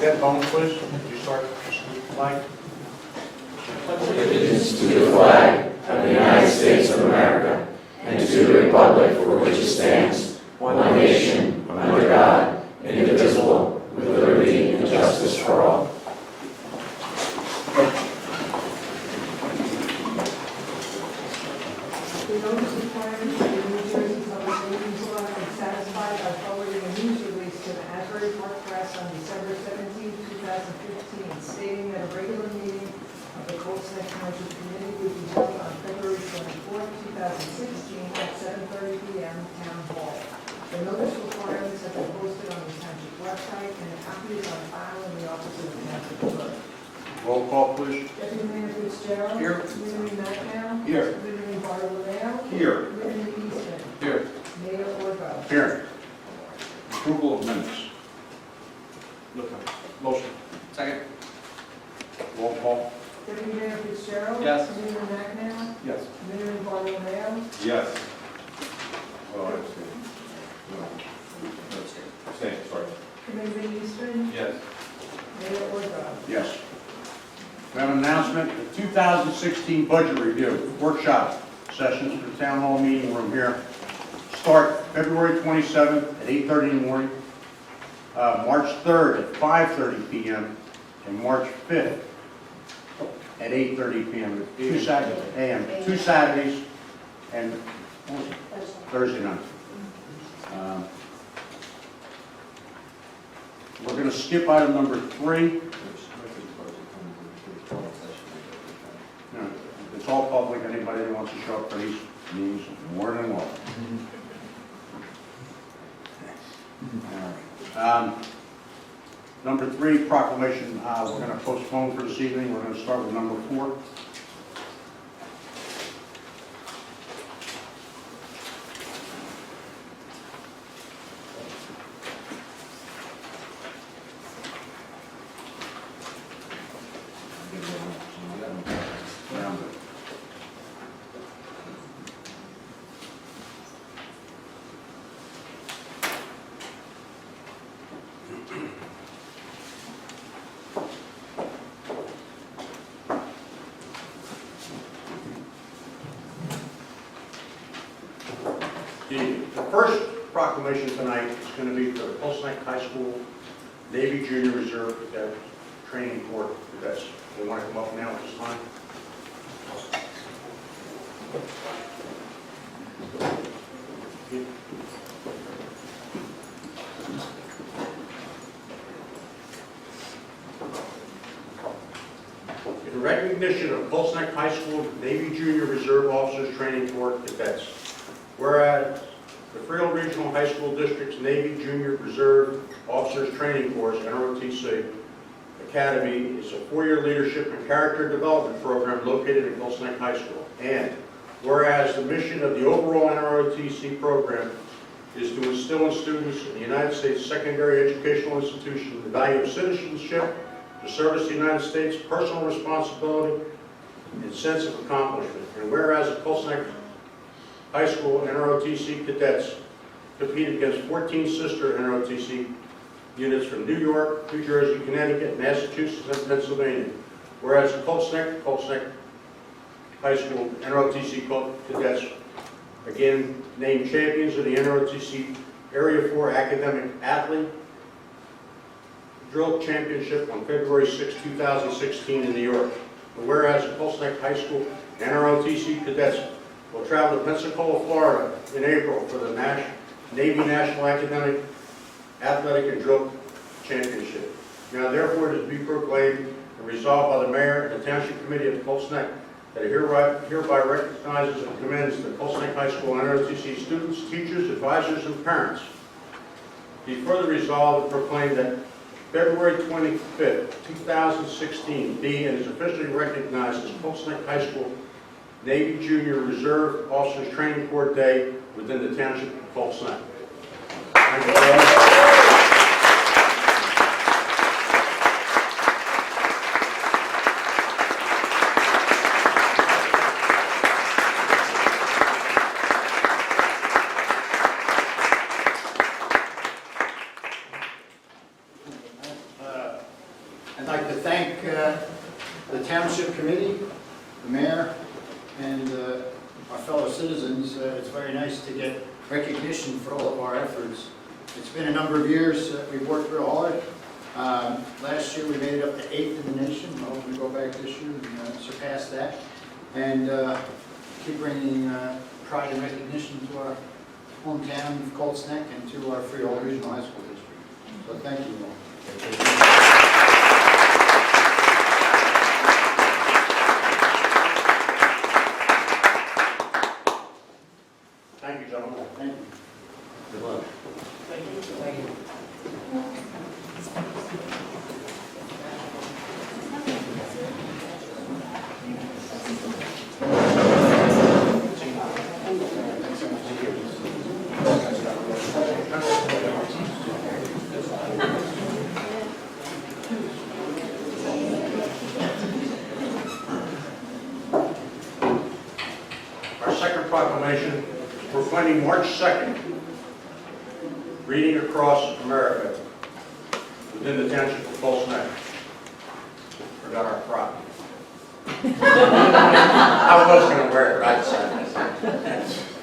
Get going, please. You start flag. Allegiance to the flag of the United States of America and to the republic for which it stands, one nation, under God, indivisible, with liberty and justice for all. The notice requirements of the New Jersey Public Meetings Law is satisfied by forwarding a news release to the Asbury Park Press on December 17, 2015, stating that a regular meeting of the Colts Neck Township Committee will be held on February 24, 2016 at 7:30 p.m. Town Hall. The notice requirements have been posted on the township website, and a copy is on file in the office of the township clerk. Roll call, please. Deputy Mayor Fitzgerald. Here. Community Macnow. Here. Community Bartolomeo. Here. Community Eastman. Here. Mayor Orgo. Here. Approval of minutes. Look at it. Motion. Second. Roll call. Deputy Mayor Fitzgerald. Yes. Community Macnow. Yes. Community Bartolomeo. Yes. Oh, I understand. Abstain, sorry. Community Eastman. Yes. Mayor Orgo. Yes. We have an announcement, the 2016 budget review workshop sessions for the town hall meeting room here start February 27th at 8:30 in the morning, March 3rd at 5:30 p.m., and March 5th at 8:30 p.m. Two Saturdays, a.m. 2 Saturdays and Thursday night. We're going to skip item number 3. No, it's all public. Anybody that wants to show up for these meetings is more than welcome. All right. Number 3, proclamation. We're going to postpone for this evening. We're going to start with number 4. The first proclamation tonight is going to be for the Pulse Neck High School Navy Junior Reserve Cadet Training Corps cadets. They want to come up now at this time. In recognition of Pulse Neck High School Navy Junior Reserve Officers Training Corps cadets, whereas the Freehold Regional High School District's Navy Junior Reserve Officers Training Course, NROTC, Academy is a 4-year leadership and character development program located at Pulse Neck High School. And whereas the mission of the overall NROTC program is to instill in students in the United States secondary educational institution the value of citizenship, to service the United States, personal responsibility, and sense of accomplishment. And whereas the Pulse Neck High School NROTC cadets competed against 14 sister NROTC units from New York, New Jersey, Connecticut, Massachusetts, and Pennsylvania. Whereas the Pulse Neck High School NROTC cadets again named champions of the NROTC Area 4 Academic Athlete Drill Championship on February 6, 2016 in New York. And whereas the Pulse Neck High School NROTC cadets will travel to Pensacola, Florida in April for the Navy National Academic Athletic and Drill Championship. Now therefore it is to be proclaimed and resolved by the Mayor and the Township Committee of the Pulse Neck that it hereby recognizes and commends the Pulse Neck High School NROTC students, teachers, advisors, and parents. Be further resolved and proclaimed that February 25th, 2016 be and is officially recognized as Pulse Neck High School Navy Junior Reserve Officers Training Corps Day within the Township of Pulse Neck. Thank you. I'd like to thank the Township Committee, the Mayor, and our fellow citizens. It's very nice to get recognition for all of our efforts. It's been a number of years that we've worked real hard. Last year we made it up to 8th in the nation. We're hoping to go back this year and surpass that. And keep bringing pride and recognition to our hometown of Colts Neck and to our Freehold Regional High School District. So thank you all. Thank you, gentlemen. Thank you. Good luck. Our second proclamation, proclaiming March 2nd, reading across America within the township of Colts Neck. Forgot our prop. I was going to wear it, right side.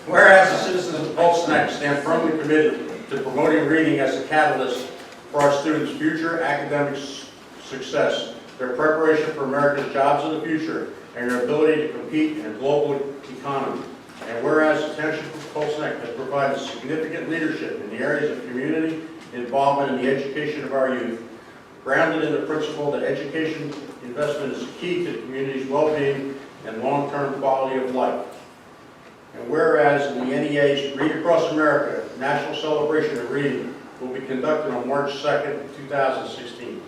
Whereas the citizens of Colts Neck stand firmly committed to promoting reading as a catalyst for our students' future academic success, their preparation for America's jobs of the future, and their ability to compete in a global economy. And whereas the Township of Colts Neck has provided significant leadership in the areas of community involvement in the education of our youth, grounded in the principle that education investment is key to the community's well-being and long-term quality of life. And whereas the NEA's Read Across America National Celebration of Reading will be conducted on March 2nd, 2016,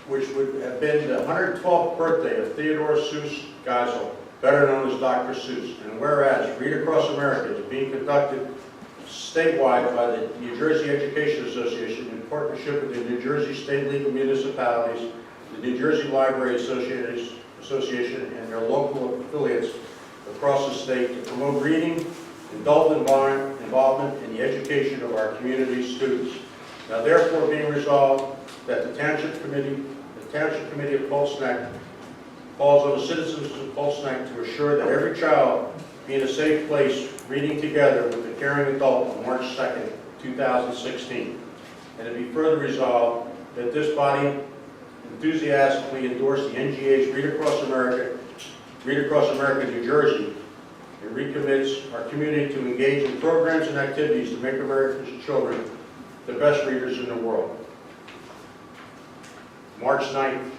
which would have been the 112th birthday of Theodore Seuss Geisel, better known as Dr. Seuss. And whereas Read Across America is being conducted statewide by the New Jersey Education Association in partnership with the New Jersey State League of Municipalities, the New Jersey Library Association, and their local affiliates across the state to promote reading, adult involvement in the education of our community students. Now therefore being resolved that the Township Committee of Colts Neck calls on the citizens of Colts Neck to assure that every child be in a safe place reading together with a caring adult on March 2nd, 2016. And it be further resolved that this body enthusiastically endorse the NGA's Read Across America New Jersey, and recommits our community to engage in programs and activities to make America's children the best readers in the world. March 9th,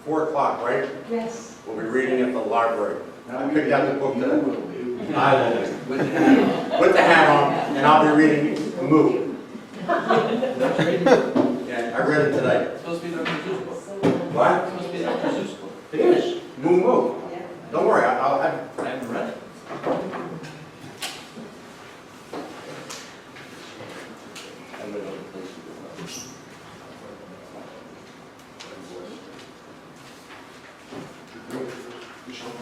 4 o'clock, right? Yes. We'll be reading at the library. I picked out the book today. I will. With the hat on. With the hat on, and I'll be reading a movie. Yeah, I read it today. It's supposed to be Dr. Seuss book. What? It's supposed to be Dr. Seuss book. It is. Moo. Don't worry, I'll have. I haven't read it. Sure.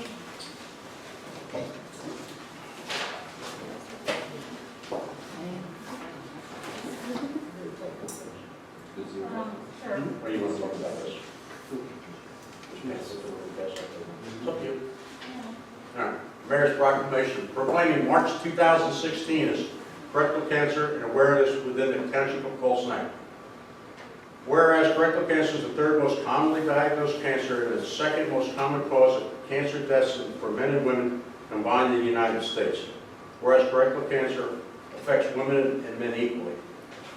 What do you want to talk about this? It's up to you. All right. Mayor's proclamation proclaiming March 2016 as Rectal Cancer and Awareness within the Township of Colts Neck. Whereas rectal cancer is the third most commonly diagnosed cancer and the second most common cause of cancer deaths for men and women combined in the United States. Whereas rectal cancer affects women and men equally.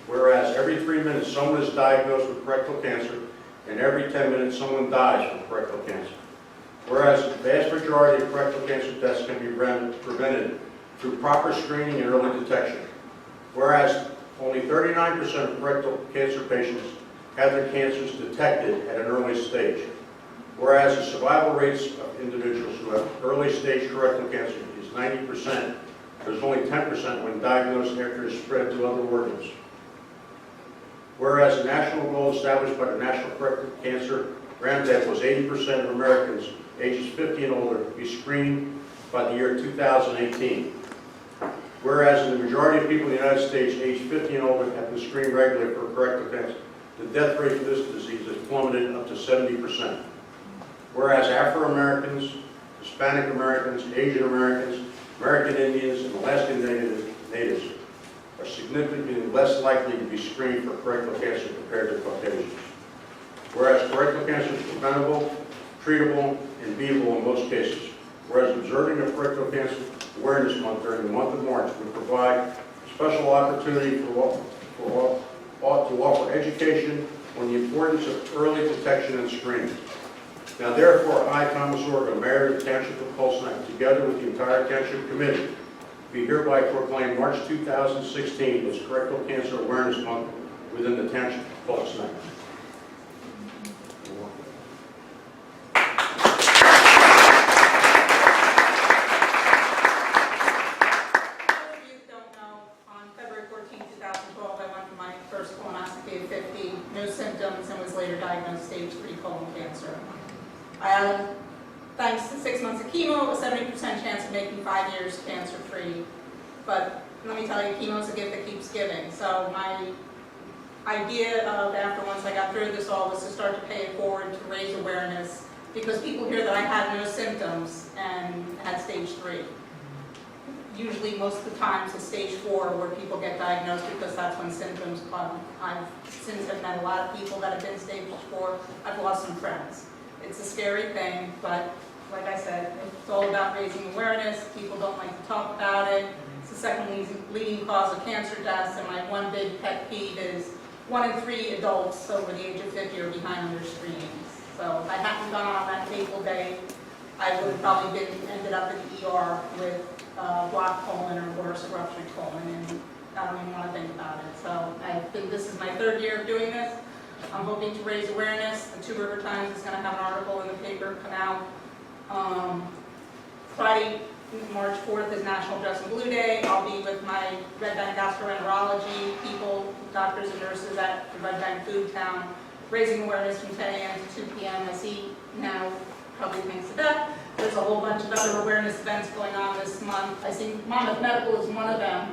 Whereas every 3 minutes someone is diagnosed with rectal cancer and every 10 minutes someone dies from rectal cancer. Whereas the vast majority of rectal cancer deaths can be prevented through proper screening and early detection. Whereas only 39% of rectal cancer patients have their cancers detected at an early stage. Whereas the survival rates of individuals who have early stage rectal cancer is 90%, there's only 10% when diagnosed after it's spread to other organs. Whereas the national goal established by the National Rectal Cancer Roundup was 80% of Americans ages 50 and older be screened by the year 2018. Whereas the majority of people in the United States aged 50 and older have been screened regularly for rectal cancer, the death rate for this disease has plummeted up to 70%. Whereas Afro-Americans, Hispanic Americans, Asian Americans, American Indians, and Alaskan natives are significantly less likely to be screened for colorectal cancer compared to Caucasians. Whereas colorectal cancer is preventable, treatable, and beatable in most cases. Whereas observing a colorectal cancer awareness month during the month of March would provide special opportunity to offer education on the importance of early detection and screening. Now therefore, I, Thomas Orga, Mayor of the Township of Pulse Neck, together with the entire Township Committee, be hereby proclaim March 2016 as Colorectal Cancer Awareness Month within the Township of Pulse Neck. No symptoms, and was later diagnosed stage 3 colon cancer. Thanks to 6 months of chemo, a 70% chance of making 5 years cancer-free. But let me tell you, chemo is a gift that keeps giving. So my idea of once I got through this all was to start to pay it forward to raise awareness, because people hear that I had no symptoms and had stage 3. Usually, most of the times, it's stage 4 where people get diagnosed, because that's when symptoms come. Since I've met a lot of people that have been stage 4, I've lost some friends. It's a scary thing, but like I said, it's all about raising awareness. People don't like to talk about it. It's the second leading cause of cancer deaths, and my one big pet peeve is 1 in 3 adults over the age of 50 are behind on their screenings. So if I hadn't gone on that fateful day, I would have probably ended up in the ER with blocked colon or worse, a ruptured colon, and I don't even want to think about it. So I think this is my 3rd year of doing this. I'm hoping to raise awareness. The Two River Times is going to have an article in the paper come out. Friday, March 4th is National Dress in Blue Day. I'll be with my Red Bank gastroenterology people, doctors and nurses at the Red Bank Food Town, raising awareness from 10 a.m. to 2 p.m. I see now probably thanks to Beth. There's a whole bunch of other awareness events going on this month. I see Monmouth Medical is one of them.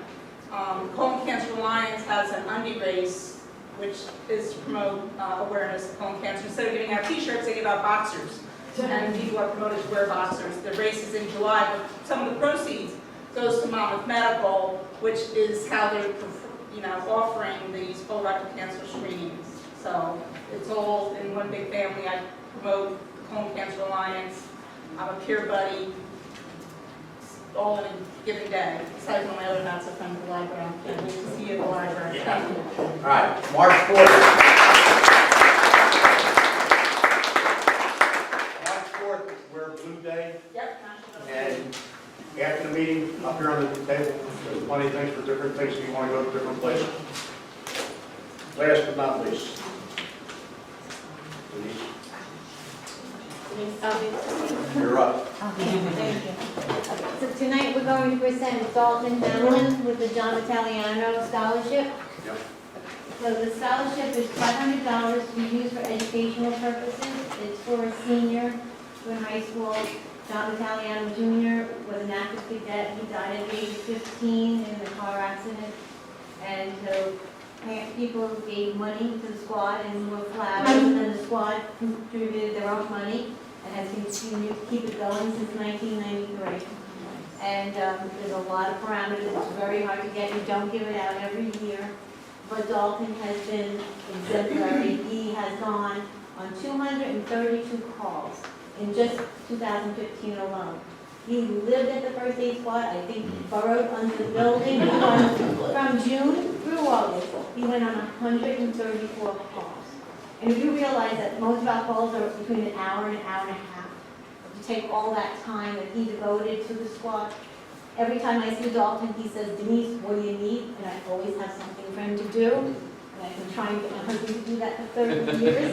Colon Cancer Alliance has an undie race, which is to promote awareness of colon cancer. Instead of giving out t-shirts, they give out boxers. And people are promoted to wear boxers. The race is in July, but some of the proceeds goes to Monmouth Medical, which is how they're offering these colorectal cancer screenings. So it's all in one big family. I promote the Colon Cancer Alliance. I'm a peer buddy, all in a given day. Aside from my other not so friends at the library, I can't wait to see you at the library. Thank you. All right, March 4th. March 4th, we're Blue Day, Yep. and after the meeting, up here on the table, there's plenty of things for different things if you want to go to different places. Last but not least, Denise, you're up. Okay, thank you. So tonight we're going to present Dalton Hamlin with the John Italiano Scholarship. Yep. So the scholarship is $500 to be used for educational purposes. It's for a senior in high school. John Italiano Jr. was an active cadet. He died at age 15 in a car accident. And so people gave money to the squad and more flowers, and the squad contributed their own money and has continued to keep it going since 1993. And there's a lot of parameters. It's very hard to get. You don't give it out every year. But Dalton has been exemplary. He has gone on 232 calls in just 2015 alone. He lived at the first aid squad. I think he burrowed under the building. From June through August, he went on 134 calls. And if you realize that most of our calls are between an hour and a half, to take all that time that he devoted to the squad, every time I see Dalton, he says, "Denise, what do you need?" And I always have something for him to do. And I've been trying to get my husband to do that for 30 years.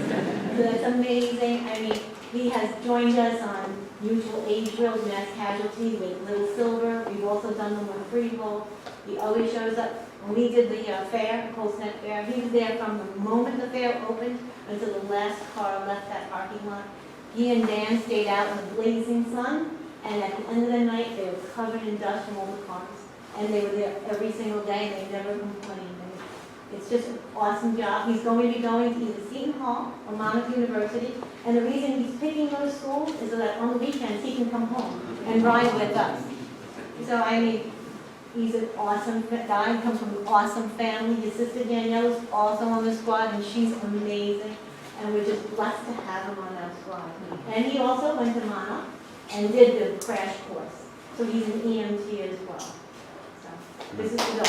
So that's amazing. I mean, he has joined us on mutual aid drills, mass casualty with Little Silver. We've also done them with Freehold. He always shows up. When we did the fair, Pulse Neck Fair, he was there from the moment the fair opened until the last car left that parking lot. He and Dan stayed out in the blazing sun, and at the end of the night, they were covered in dust from all the cars. And they were there every single day, and they never complained. It's just an awesome job. He's going to be going to either Seton Hall or Monmouth University. And the reason he's picking those schools is so that on the weekends he can come home and ride with us. So, I mean, he's an awesome guy. He comes from an awesome family. His sister Danielle is also on the squad, and she's amazing. And we're just blessed to have him on our squad. And he also went to Monmouth and did the crash course. So he's an EMT as well. So this is the dog.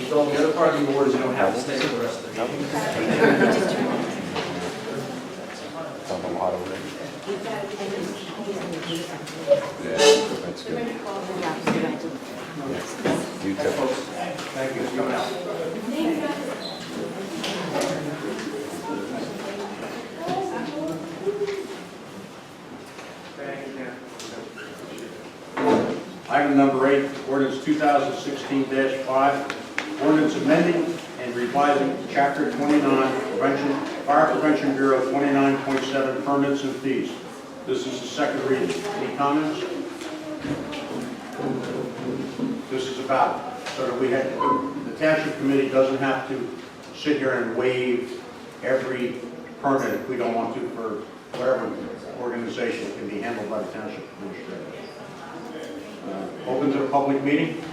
So the other part of the award is you don't have to stay for the rest of the meeting. It's on the lot already. Yeah, that's good. You too. Thank you for coming out. Item number 8, ordinance 2016-5, ordinance amending and revising Chapter 29, Fire Prevention Bureau 29.7 permits and fees. This is the second reading. Any comments? This is about, so that the Township Committee doesn't have to sit here and waive every permit if we don't want to for whatever organization. It can be handled by the Township Administrator. Open to the public meeting.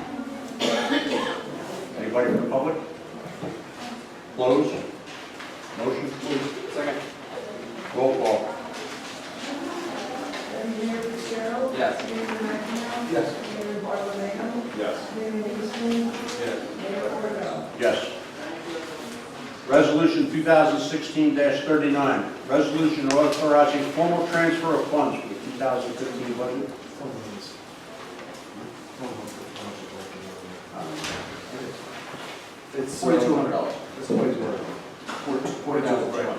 Anybody from the public? Close. Motion, please. Second. Roll call. Mayor Fitzgerald. Yes. Mayor McEnroe. Yes. Mayor Bartolomeo. Yes. Mayor Eastman. Yes. Mayor Porter. Yes. Resolution 2016-39, resolution authorizing formal transfer of funds for the 2015 budget. It's $4,200. It's $4,200.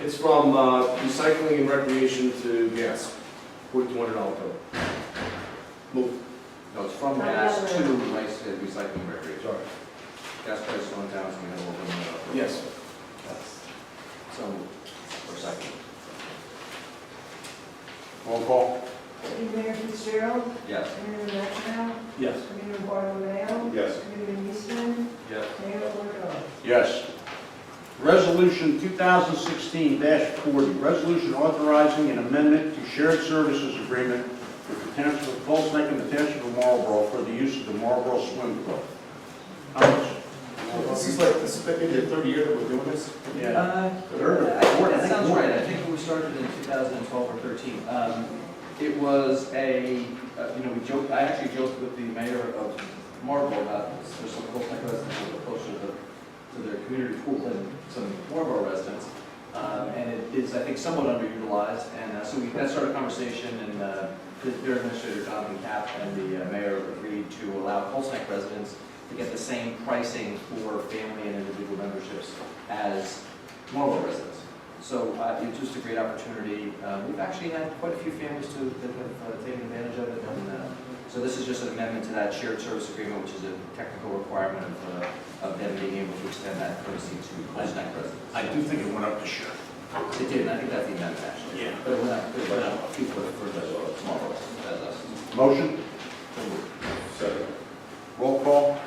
It's from recycling and recreation to gas, $4,200 bill. Move. No, it's from gas to recycling recreation. Sorry. Gas prices went down, so we had to open it up. Yes. So, for second. Roll call. Mayor Fitzgerald. Yes. Mayor McEnroe. Yes. Mayor Bartolomeo. Yes. Mayor Eastman. Yes. Mayor Porter. Yes. Resolution 2016-40, resolution authorizing an amendment to shared services agreement with the Township of Pulse Neck and the Township of Marlborough for the use of the Marlborough Swim Club. Comments? This is maybe the third year that we're doing this? Yeah. That sounds right. I think we started in 2012 or 13. It was we joked, I actually joked with the mayor of Marlborough about there's some Pulse Neck residents who are closer to their community pool than some Marlborough residents. And it is, I think, somewhat underutilized. And so that started a conversation, and their administrator, Jonathan Kapp, and the mayor agreed to allow Pulse Neck residents to get the same pricing for family and individual memberships as Marlborough residents. So it's just a great opportunity. We've actually had quite a few families that have taken advantage of it. And, so this is just an amendment to that shared service agreement, which is a technical requirement of them being able to extend that courtesy to Pulse Neck residents. I do think it went up this year. It did, and I think that's the amendment, actually. Yeah. But it went up people for the Marlborough as us. Motion? Second. Roll call?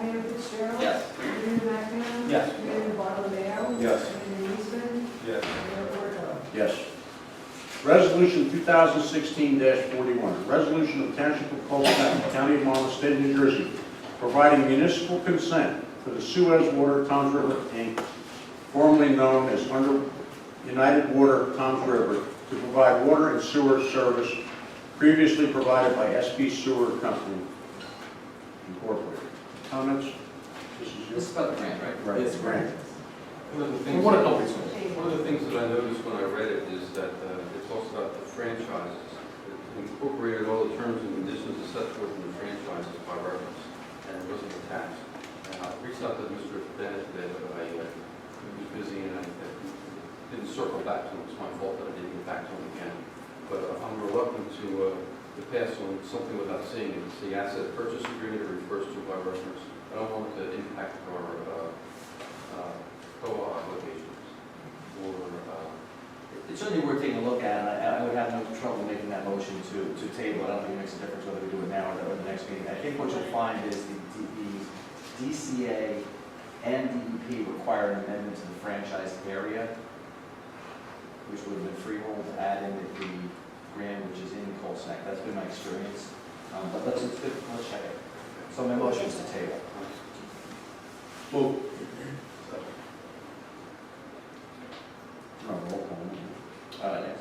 Mayor Fitzgerald. Yes. Mayor McEnroe. Yes. Mayor Bartolomeo. Yes. Mayor Eastman. Yes. Mayor Porter. Yes. Resolution 2016-41, resolution of Township of Pulse Neck, County of Monmouth, State of New Jersey, providing municipal consent for the Suez Water Toms River, Inc., formerly known as Under United Water Toms River, to provide water and sewer service previously provided by SB Sewer Company, Incorporated. Comments? This is This yours. is about the grant, right? Right, it's grant. One of the things. One of the things that I noticed when I read it is that it talks about the franchises. incorporated all the terms and conditions as set forth in the franchises by reference, and it wasn't attached. I reached out to Mr. Bennett today, but he was busy and I didn't circle back to him. It's my fault that I didn't get back to him again. But I'm reluctant to pass on something without seeing it. It's the asset purchase agreement it refers to by reference. I don't want it to impact our co-op obligations or It's certainly worth taking a look at, and I would have no trouble making that motion to table. I don't think it makes a difference whether we do it now or the next meeting. I think what you'll find is the DCA and DEP require an amendment to the franchise area, which would have been freehold to add in the grant, which is in Cold Snack. That's been my experience. But let's check it. So my motion is to table. Move. No, roll call. Yes.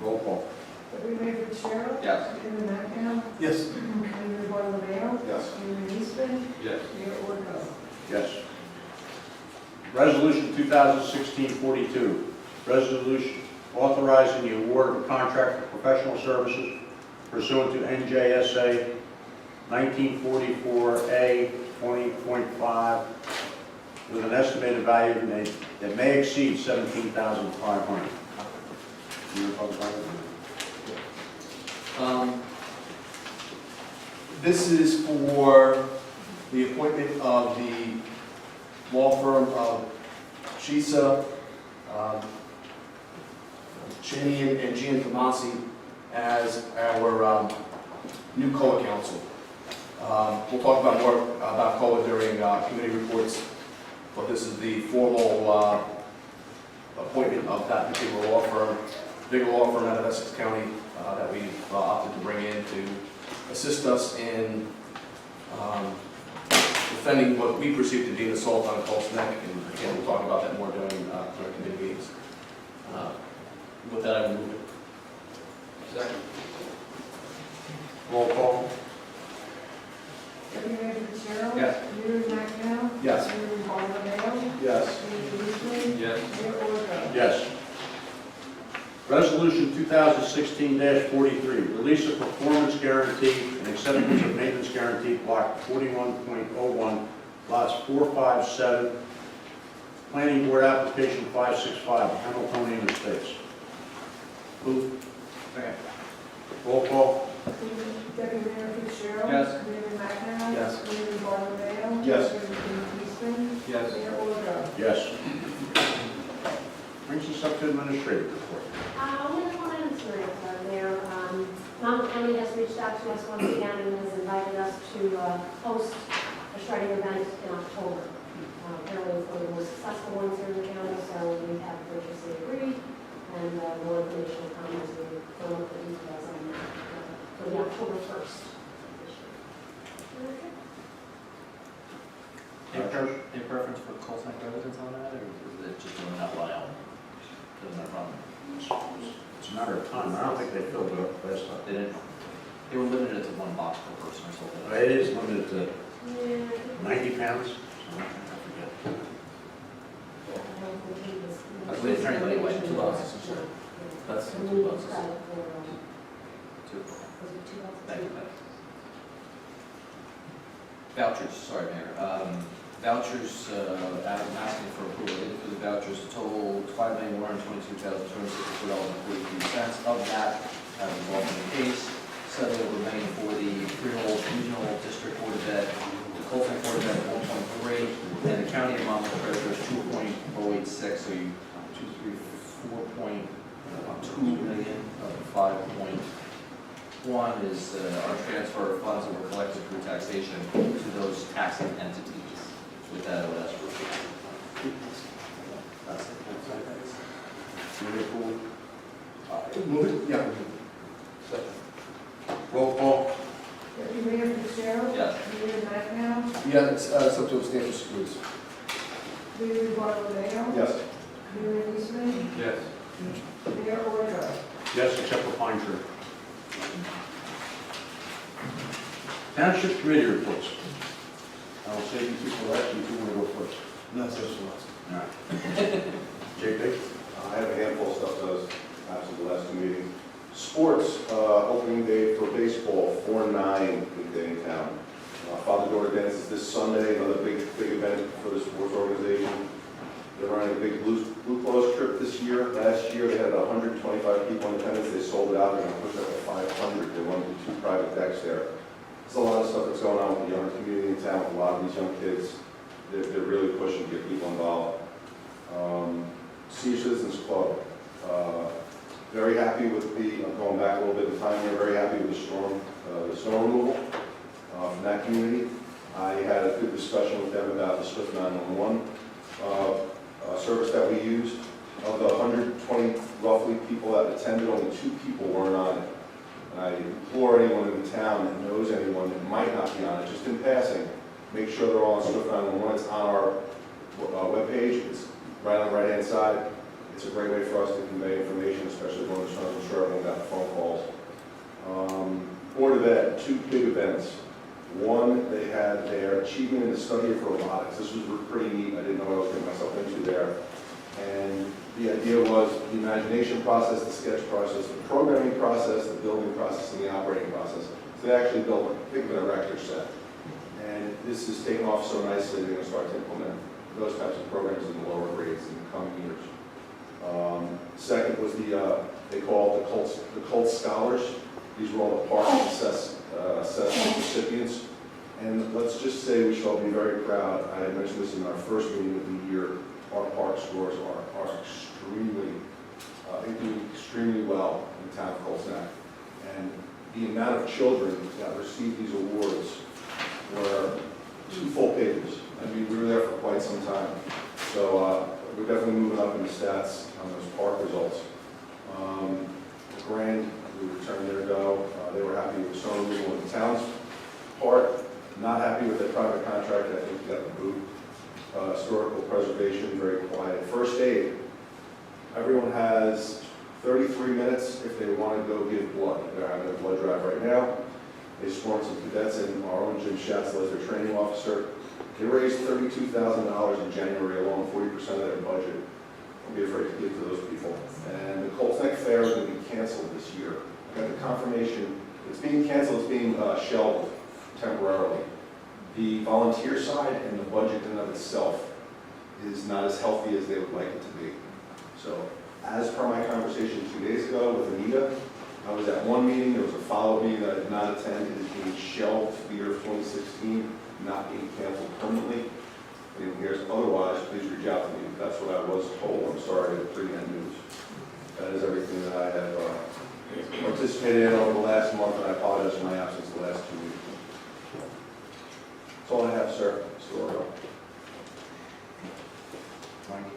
Roll call. Deputy Mayor Fitzgerald. Yes. Chairman Magno. Yes. Mayor Bartlett. Yes. Mayor Eastman. yes. Mayor Orko. Yes. Resolution 2016-42, resolution authorizing the award of a contract for professional services pursuant to NJSA 1944A 20.5 with an estimated value that may exceed $17,500. This is for the appointment of the law firm of Shisa, Chinian and Gian Tomasi as our new COA counsel. We'll talk about more about COA during committee reports, but this is the formal appointment of that particular law firm, big law firm out of Essex County that we've opted to bring in to assist us in defending what we perceive to be an assault on Colts Neck, and again, we'll talk about that more during committee meetings. With that, I will move it. Second. Roll call. Deputy Mayor Fitzgerald. Yes. Mayor Magno. Yes. Mayor Bartlett. Yes. Mayor Eastman. Yes. Mayor Orko. Yes. Resolution 2016-43, release of performance guarantee and acceptance of maintenance guarantee, block 41.01, lots 457, Planning Board application 565, Hamiltonian Estates. Move. Second. Roll call. Deputy Mayor Fitzgerald. Yes. Mayor Magno. Yes. Mayor Bartlett. Yes. Mayor Eastman. Yes. Mayor Orko. Yes. Brings us up to administrative report. Only one answer, Mayor. Mount County has reached out to us once again and has invited us to host a shredding event in October. Apparently it's one of the most successful ones here in the county, so we have graciously agreed, and more information will come as we fill up the details on that. So the October 1st. In preference for Cold Snack residents on that, or is it just doing that one out? Doesn't have a problem. It's a matter of time. I don't think they filled it up last time. They didn't, they were limited to one box per person or something. It is limited to Yeah. 90 pounds. I forget. That's what it's trying to like, 2 boxes. That's 2 boxes. Two. Thank you. Vouchers, sorry, Mayor. Vouchers, I'm asking for approval for the vouchers, total $5,122,264.43. Of that, involved in the case, settle remaining for the Freehold Regional District Board of Ed, the Cold Snack Board of Ed 1.3, and the County of Monmouth Treasurer's 2.086, so you 4.2 million of the 5.1 is our transfer of funds that were collected through taxation to those taxing entities. With that, I would ask for approval. That's it. Move it? Yeah. Roll call. Deputy Mayor Fitzgerald. Yes. Mayor Magno. Yeah, it's up to abstain for schools. Mayor Bartlett. Yes. Mayor Eastman. Yes. Mayor Orko. Yes, except for Pine Tree. Township committee reports. I'll save you two for last, you two want to go first. No, it's just one. All right. JP? I have a handful of stuff that was after the last two meetings. Sports, opening day for baseball, 4-9 weekday in town. Father-daughter dance is this Sunday, another big event for the sports organization. They're running a big Blue Cross trip this year. Last year, they had 125 people in attendance. They sold it out. They're going to push up to 500. They won 2 private decks there. There's a lot of stuff that's going on with the younger community in town, with a lot of these young kids. They're really pushing to get people involved. Senior Citizens Club, very happy with I'm going back a little bit in time here, very happy with the snow removal from that community. I had a good discussion with them about the Swift 911 service that we used. Of the 120 roughly people that attended, only 2 people weren't on it. And I implore anyone in the town that knows anyone that might not be on it, just in passing, make sure they're all on Swift 911. It's on our webpage. It's right on the right-hand side. It's a great way for us to convey information, especially when I'm sure everyone got the phone calls. Board of Ed, 2 big events. One, they had their achievement in the study of robotics. This was pretty neat. I didn't know what I was getting myself into there. And the idea was the imagination process, the sketch process, the programming process, the building process, and the operating process. So they actually built, think of an erector set. And this is taken off so nicely, they're going to start to implement those types of programs in the lower grades in the coming years. Second was they call it the Cult Scholars. These were all the park assessment recipients. And let's just say we shall be very proud. I had mentioned this in our first meeting of the year. Our park scores are extremely, they do extremely well in the town of Colesnack. And the amount of children that received these awards were 2 full pages. I mean, we were there for quite some time. So we're definitely moving up in the stats on those park results. The Grand, we returned their go. They were happy with snow removal in the town's part. Not happy with the private contract. I think we got the boot. Historical preservation, very quiet. First aid. Everyone has 33 minutes if they want to go give blood. They're having a blood drive right now. They sworn some cadets in. Our own Jim Schatzel as their training officer. They raised $32,000 in January alone, 40% of their budget. Don't be afraid to give to those people. And the Colts Neck Fair is going to be canceled this year. I got the confirmation. It's being canceled. It's being shelved temporarily. The volunteer side and the budget in and of itself is not as healthy as they would like it to be. So, as per my conversation 2 days ago with Anita, I was at one meeting. There was a follow-up meeting that I did not attend. It is being shelved for the year of 2016. Not being canceled permanently. If anyone hears otherwise, please reach out to me. That's what I was told. I'm sorry to pre-end news. That is everything that I have participated in over the last month, and I apologize for my absence the last 2 weeks. That's all I have, sir. Still Mike?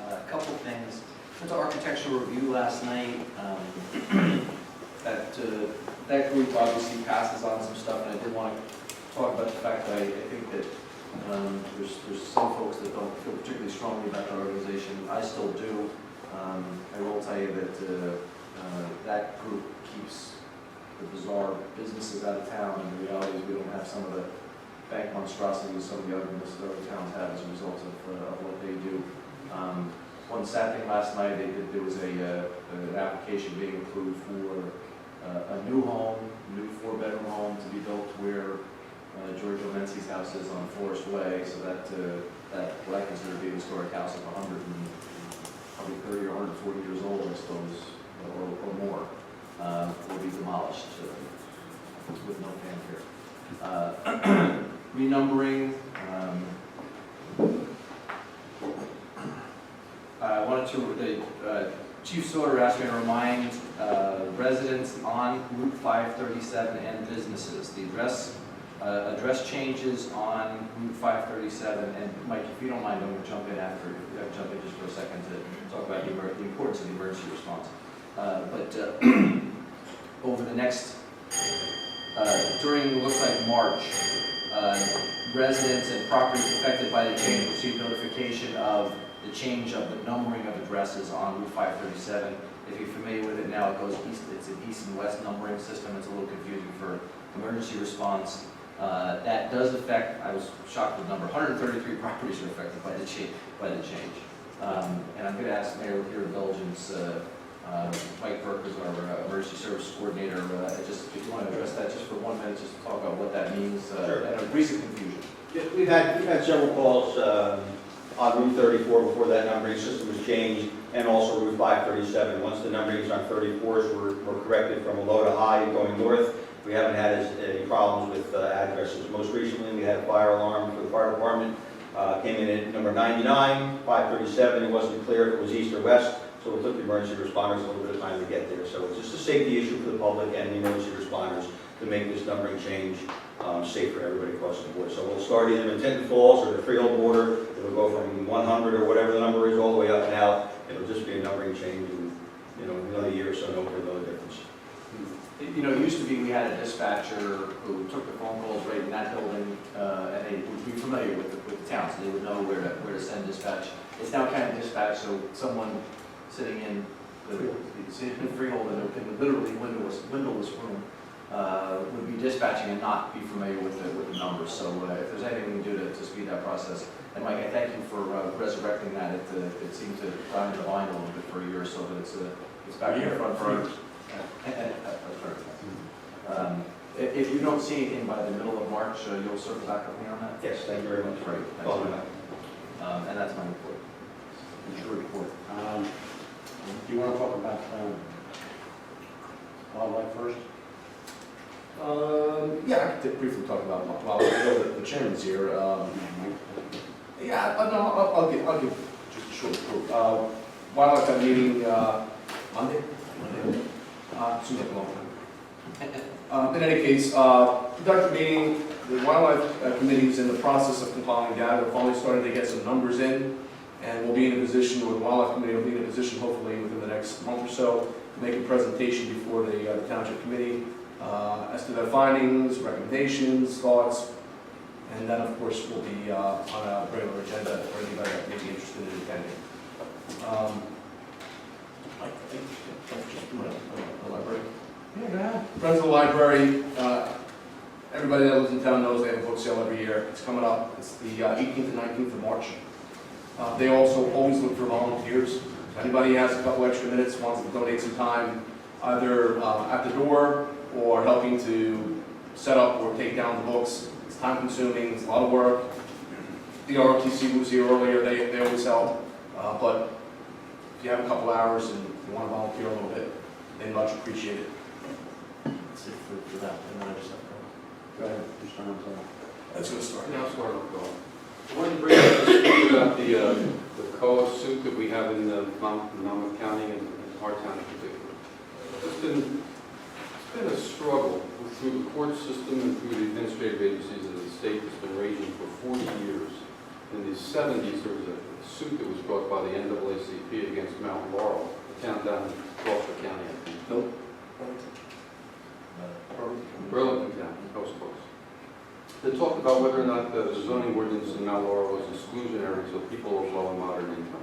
A couple of things. Went to architectural review last night. That group obviously passes on some stuff, and I did want to talk about the fact that I think that there's some folks that don't feel particularly strongly about the organization. I still do. I will tell you that that group keeps the bizarre businesses out of town, and the reality is we don't have some of the bank monstrosities some of the other towns have as a result of what they do. One sad thing last night, there was an application being approved for a new home, new 4-bedroom home to be built where Giorgio Menzi's house is on Forest Way, so that what I consider to be a historic house of 130 or 140 years old, I suppose, or more, will be demolished with no fanfare. Renumbering. I wanted to. Chief Sauter asked me to remind residents on Route 537 and businesses the address changes on Route 537, and Mike, if you don't mind, I'm going to jump in after, jump in just for a second to talk about the importance of the emergency response. Over the next, during, looks like March, residents and properties affected by the change received notification of the change of the numbering of addresses on Route 537. If you're familiar with it now, it goes east, it's an east and west numbering system. It's a little confusing for emergency response. That does affect, I was shocked with the number, 133 properties are affected by the change. And I'm going to ask Mayor with your indulgence, Mike Burke is our emergency service coordinator. Just, if you want to address that just for 1 minute, just to talk about what that means, Sure. and a recent confusion. Yeah, we've had several calls on Route 34 before that numbering system was changed, and also Route 537. Once the numberings on 34s were corrected from a low to high going north, we haven't had any problems with addresses. Most recently, we had a fire alarm for the fire department. Came in at number 99, 537. It wasn't clear if it was east or west, so it took the emergency responders a little bit of time to get there. So it's just a safety issue for the public and the emergency responders to make this numbering change safe for everybody across the board. So we'll start either in Tinton Falls or the Freehold border. It'll go from 100 or whatever the number is all the way up and out. It'll just be a numbering change, and another year or so, no difference. You know, it used to be we had a dispatcher who took the phone calls right in that building, and they would be familiar with the town, so they would know where to send dispatch. It's now kind of dispatch, so someone sitting in Freehold in a literally windowless room would be dispatching and not be familiar with the numbers. So if there's anything we can do to speed that process. And Mike, I thank you for resurrecting that. It seemed to grind the line a little bit for a year or so, but it's back in front for if you don't see anything by the middle of March, you'll circle back with me on that? Yes, thank you very much. Great. Well, And that's my report. It's your report. Do you want to talk about wildlife first? Yeah, I could briefly talk about wildlife. The chairman's here. Yeah, I'll give just a short report. Wildlife had a meeting Monday. Seems like a long time. In any case, productive meeting. The wildlife committee is in the process of compiling data. We're finally starting to get some numbers in, and we'll be in a position, or the wildlife committee will be in a position, hopefully within the next month or so, to make a presentation before the township committee as to their findings, recommendations, thoughts, and then of course we'll be on a regular agenda for anybody that may be interested in attending. I think just the library. Yeah, go ahead. Friends of the library, everybody that lives in town knows they have a book sale every year. It's coming up. It's the 18th and 19th of March. They also always look for volunteers. If anybody has a couple extra minutes, wants to donate some time, either at the door or helping to set up or take down the books. It's time consuming, it's a lot of work. The ROTC was here earlier, they always help. But if you have a couple hours and you want to volunteer a little bit, they much appreciate it. That's it for that. And then I just have to Go ahead, Mr. Armstrong. That's going to start. Now, start off, Bill. I wanted to bring up this speak about the COA suit that we have in Monmouth County and Hartown in particular. It's been a struggle through the court system and through the administrative agencies of the state that's been raging for 40 years. In the 70s, there was a suit that was brought by the NAACP against Mount Laurel, a town down in Gloucester County, I think. Nope. Burlington Town, Coast Coast. They talked about whether or not the zoning ordinance in Mount Laurel was exclusionary to people of low and moderate income.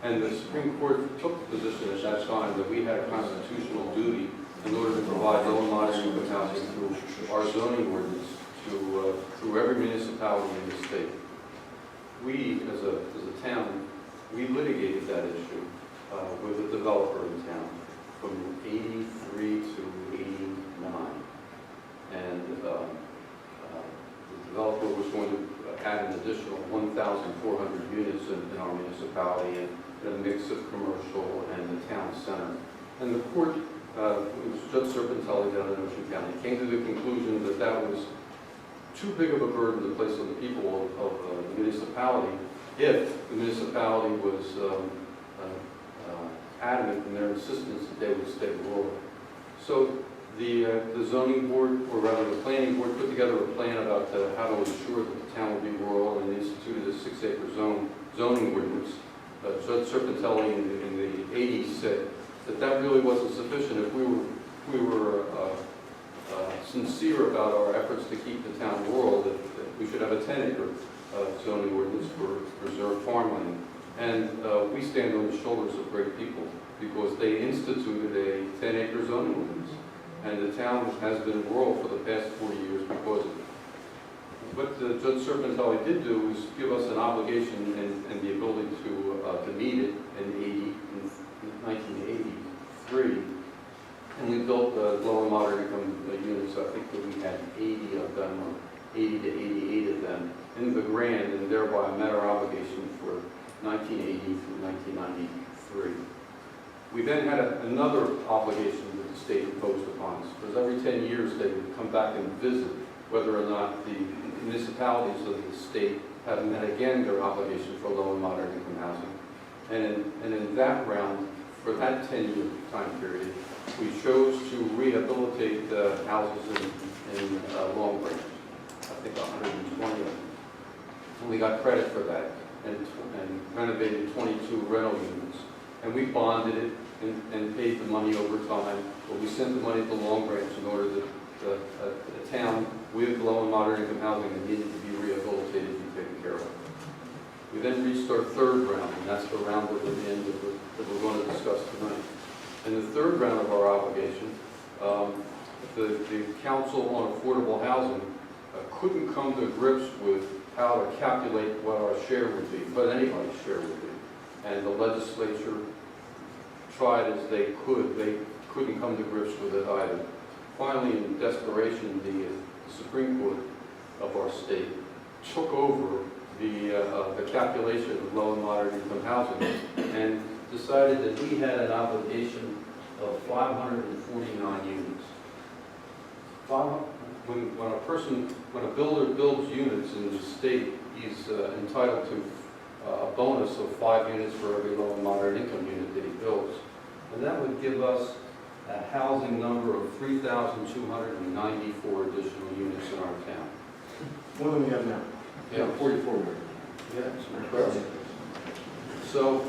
And the Supreme Court took the position at that time that we had a constitutional duty in order to provide low and moderate income housing through our zoning ordinance through every municipality in the state. We, as a town, we litigated that issue with a developer in town from 83 to 89. And the developer was going to add an additional 1,400 units in our municipality, and a mix of commercial and the town center. And the court, it was Judge Serpentelli down in Ocean County, came to the conclusion that that was too big of a burden to place on the people of the municipality if the municipality was adamant in their insistence that they would stay rural. So the zoning board, or rather the planning board, put together a plan about how to ensure that the town would be rural, and instituted a 6-acre zoning ordinance. Judge Serpentelli in the 80s said that really wasn't sufficient. If we were sincere about our efforts to keep the town rural, that we should have a 10-acre zoning ordinance for reserved farmland. And we stand on the shoulders of great people because they instituted a 10-acre zoning ordinance. And the town has been rural for the past 40 years because of it. What Judge Serpentelli did do was give us an obligation and the ability to meet it in 1980 1993. And we built low and moderate income units. I think that we had 80 of them, or 80 to 88 of them in the grant, and thereby met our obligation for 1980 through 1993. We then had another obligation that the state imposed upon us, because every 10 years they would come back and visit whether or not the municipalities of the state have met again their obligation for low and moderate income housing. And in that round, for that 10-year time period, we chose to rehabilitate the houses in Long Branch. I think 120 of them. And we got credit for that and renovated 22 rental units. And we bonded it and paid the money over time. But we sent the money to Long Branch in order that a town with low and moderate income housing that needed to be rehabilitated be taken care of. We then reached our third round, and that's the round that we're in that we're going to discuss tonight. In the third round of our obligation, the Council on Affordable Housing couldn't come to grips with how to calculate what our share would be, what anybody's share would be. And the legislature tried as they could. They couldn't come to grips with it either. Finally, in desperation, the Supreme Court of our state took over the calculation of low and moderate income housing and decided that we had an obligation of 549 units. When a builder builds units in the state, he's entitled to a bonus of 5 units for every low and moderate income unit that he builds. And that would give us a housing number of 3,294 additional units in our town. More than we have now. Yeah, 44 million. yeah, it's incredible. So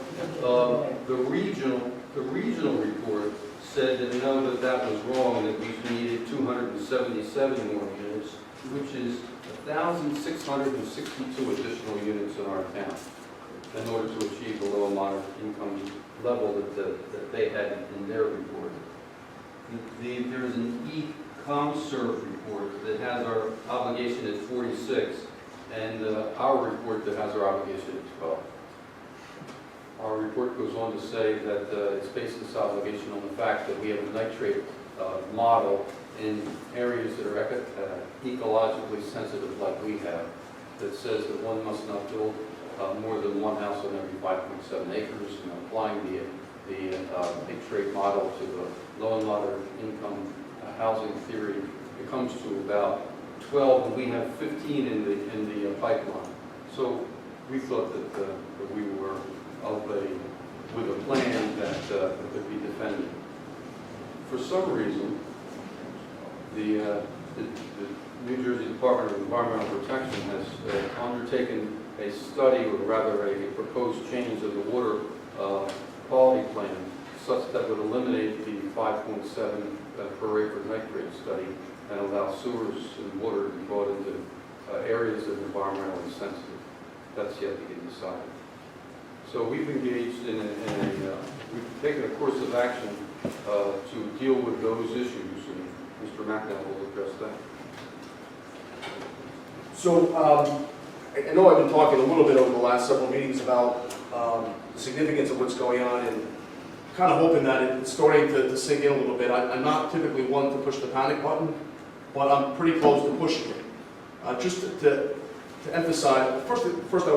the regional report said that no, that was wrong, that we needed 277 more units, which is 1,662 additional units in our town in order to achieve the low and moderate income level that they had in their report. There's an e-ComServe report that has our obligation at 46, and our report that has our obligation at 12. Our report goes on to say that it's based this obligation on the fact that we have a nitrate model in areas that are ecologically sensitive like we have, that says that one must not build more than one house on every 5.7 acres, and applying the nitrate model to the low and moderate income housing theory, it comes to about 12, and we have 15 in the pipeline. So we thought that we were with a plan that could be defended. For some reason, the New Jersey Department of Environmental Protection has undertaken a study, or rather a proposed change of the water quality plan, such that would eliminate the 5.7 per acre nitrate study and allow sewers and water to be brought into areas that are environmentally sensitive. That's yet to get decided. So we've engaged we've taken a course of action to deal with those issues, and Mr. McNabb will address that. So I know I've been talking a little bit over the last several meetings about the significance of what's going on, and kind of hoping that it's starting to sink in a little bit. I'm not typically one to push the panic button, but I'm pretty close to pushing it. Just to emphasize, first I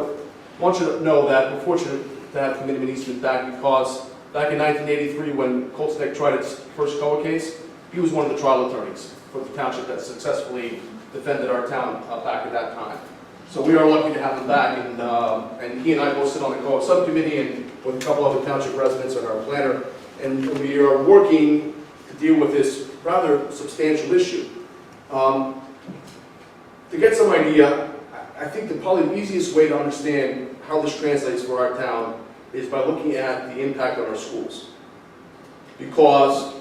want you to know that we're fortunate to have Committeeman Eastman back, because back in 1983, when Colts Neck tried its first COA case, he was one of the trial attorneys for the township that successfully defended our town back at that time. So we are lucky to have him back, and he and I both sit on the COA subcommittee and with a couple other township residents and our planner, and we are working to deal with this rather substantial issue. To get some idea, I think probably the easiest way to understand how this translates for our town is by looking at the impact on our schools. Because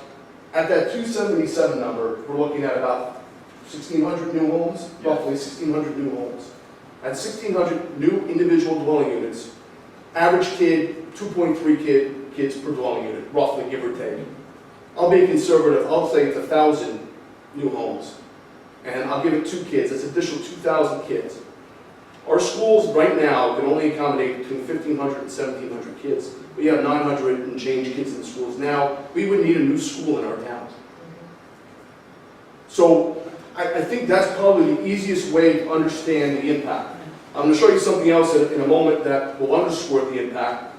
at that 277 number, we're looking at about 1,600 new homes, roughly 1,600 new homes. At 1,600 new individual dwelling units, average kid, 2.3 kids per dwelling unit, roughly, give or take. I'll be conservative, I'll say it's 1,000 new homes. And I'll give it 2 kids, that's an additional 2,000 kids. Our schools right now can only accommodate between 1,500 and 1,700 kids. We have 900 and change kids in the schools. Now, we would need a new school in our town. So I think that's probably the easiest way to understand the impact. I'm going to show you something else in a moment that will underscore the impact.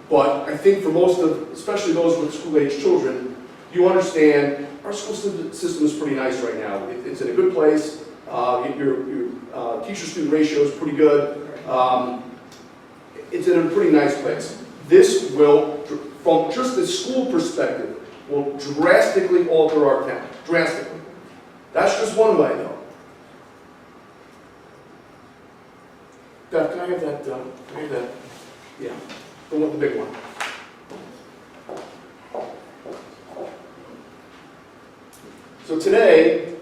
But I think for most of, especially those with school-age children, you understand our school system is pretty nice right now. It's in a good place. Your teacher-student ratio is pretty good. It's in a pretty nice place. This will, from just the school perspective, will drastically alter our town. Drastically. That's just one way, though. Beth, can I have that? Can I have that? Yeah, the one, the big one. So today,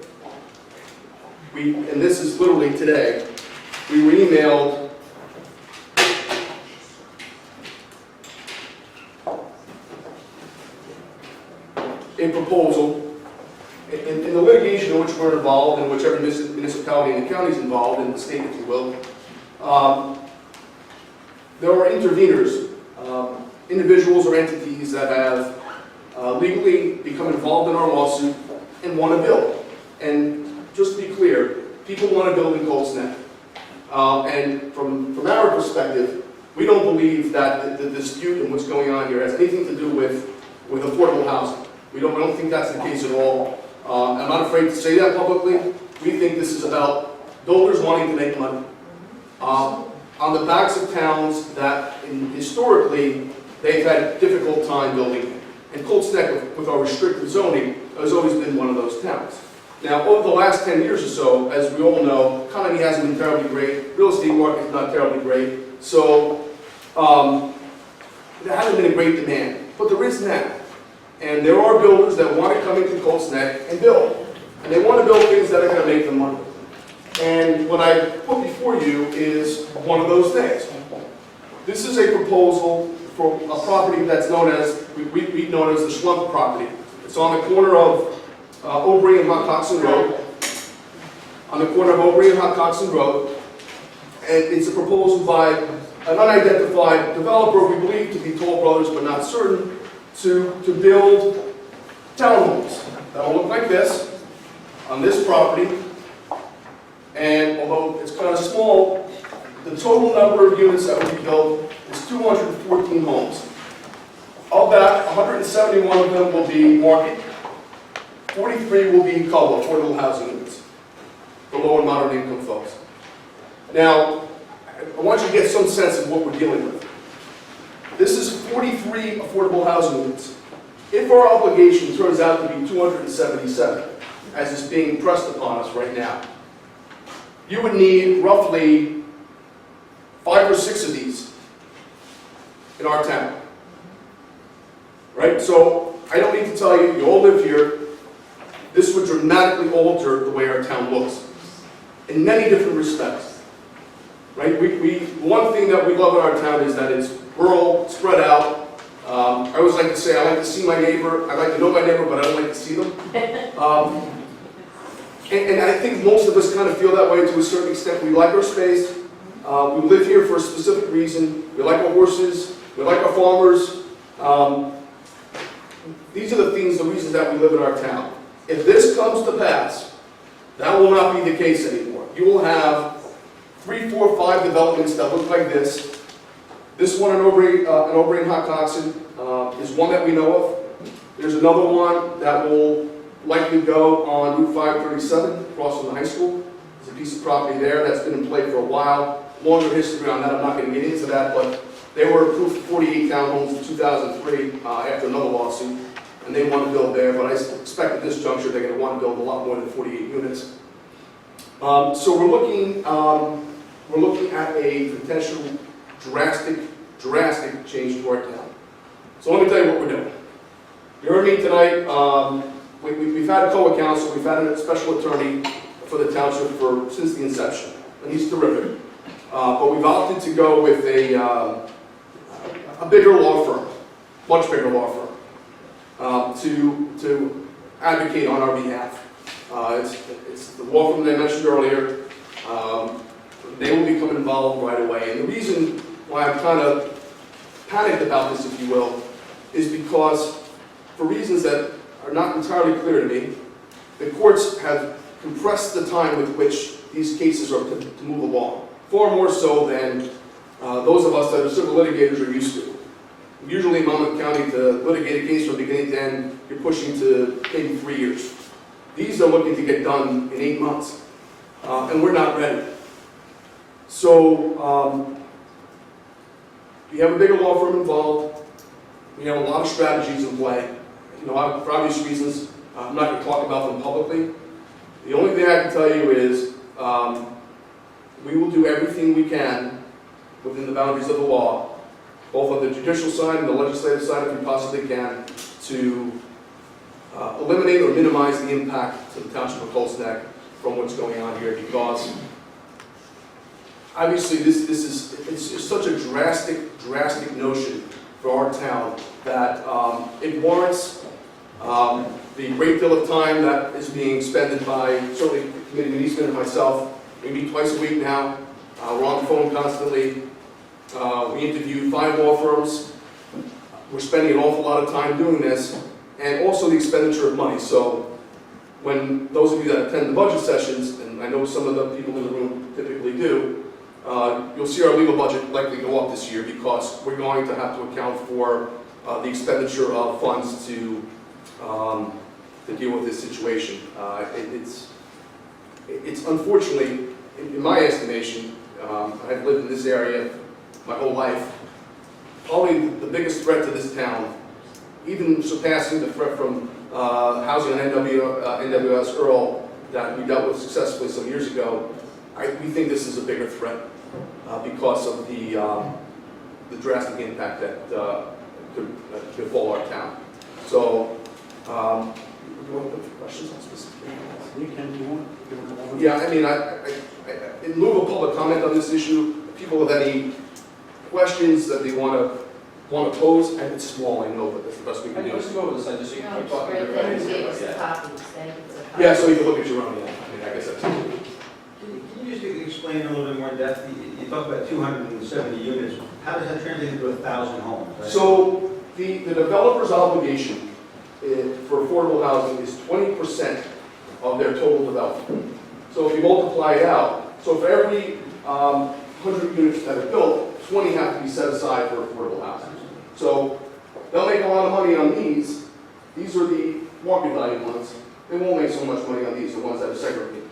and this is literally today, we were emailed a proposal in the litigation in which we're involved, in which every municipality in the county is involved, in the state, if you will. There are interveners, individuals or entities that have legally become involved in our lawsuit and want to build. And just to be clear, people want to build in Colts Neck. And from our perspective, we don't believe that the dispute and what's going on here has anything to do with affordable housing. We don't think that's the case at all. I'm not afraid to say that publicly. We think this is about builders wanting to make money. On the backs of towns that historically they've had a difficult time building. And Colts Neck, with our restrictive zoning, has always been one of those towns. Now, over the last 10 years or so, as we all know, economy hasn't been terribly great. Real estate market is not terribly great. So there hasn't been a great demand. But there is now. And there are builders that want to come into Colts Neck and build. And they want to build things that are going to make them money. And what I put before you is one of those things. This is a proposal for a property that's known as, we known as the Schlump property. It's on the corner of O'Brien and Hotcoxon Road. On the corner of O'Brien and Hotcoxon Road. And it's a proposal by an unidentified developer, we believe to be Toll Brothers, but not certain, to build townhomes that will look like this on this property. And although it's kind of small, the total number of units that will be built is 214 homes. Of that, 171 of them will be market, 43 will be COLA, affordable housing units, for low and moderate income folks. Now, I want you to get some sense of what we're dealing with. This is 43 affordable housing units. If our obligation turns out to be 277, as is being pressed upon us right now, you would need roughly 5 or 6 of these in our town. Right? So, I don't need to tell you, you all live here, this would dramatically alter the way our town looks in many different respects. Right? One thing that we love in our town is that it's rural, spread out. I always like to say I like to see my neighbor, I like to know my neighbor, but I don't like to see them. And I think most of us kind of feel that way to a certain extent. We like our space. We live here for a specific reason. We like our horses. We like our farmers. These are the reasons that we live in our town. If this comes to pass, that will not be the case anymore. You will have 3, 4, 5 developments that look like this. This one in O'Brien Hotcoxon is one that we know of. There's another one that will likely go on Route 537 across from the high school. There's a piece of property there that's been in play for a while. Longer history on that, I'm not going to get into that, but they were approved for 48 townhomes in 2003 after another lawsuit, and they want to build there, but I expect at this juncture they're going to want to build a lot more than 48 units. So we're looking at a potential drastic change to our town. So let me tell you what we're doing. You heard me tonight. We've had a co-counsel, we've had a special attorney for the township since the inception, and he's terrific. But we've opted to go with a bigger law firm, much bigger law firm, to advocate on our behalf. It's the law firm that I mentioned earlier. they will become involved right away. And the reason why I'm kind of panicked about this, if you will, is because for reasons that are not entirely clear to me, the courts have compressed the time with which these cases are to move along, far more so than those of us that are civil litigators are used to. Usually in Monmouth County, to litigate a case from beginning to end, you're pushing to maybe 3 years. These are looking to get done in 8 months, and we're not ready. So we have a bigger law firm involved. We have a lot of strategies in play. You know, for obvious reasons, I'm not going to talk about them publicly. The only thing I can tell you is we will do everything we can within the boundaries of the law, both on the judicial side and the legislative side, if we possibly can, to eliminate or minimize the impact to the Township of Colts Neck from what's going on here, because obviously it's such a drastic notion for our town that it warrants the great deal of time that is being expended by certainly Committeeman Eastman and myself. We meet twice a week now. We're on the phone constantly. We interviewed 5 law firms. We're spending an awful lot of time doing this, and also the expenditure of money. So when those of you that attend the budget sessions, and I know some of the people in the room typically do, you'll see our legal budget likely go up this year because we're going to have to account for the expenditure of funds to deal with this situation. It's unfortunately, in my estimation, I've lived in this area my whole life, probably the biggest threat to this town, even surpassing the threat from housing on NWS Earl that we dealt with successfully some years ago. We think this is a bigger threat because of the drastic impact that could befall our town. So, do you want to put questions on specific areas? Yeah, I mean, in lieu of public comment on this issue, if people have any questions that they want to pose, and it's small, I know, but that's the best we can do. Let's go over this, I just so you can keep talking. Yeah, so you can look at your own, yeah. I mean, I guess that's. Can you just explain a little bit more in depth? You talk about 270 units. How does that translate into 1,000 homes? Right? So the developer's obligation for affordable housing is 20% of their total development. So if you multiply it out, so for every 100 units that are built, 20 have to be set aside for affordable housing. So they'll make a lot of money on these. These are the market value ones. They won't make so much money on these, the ones that are segregated.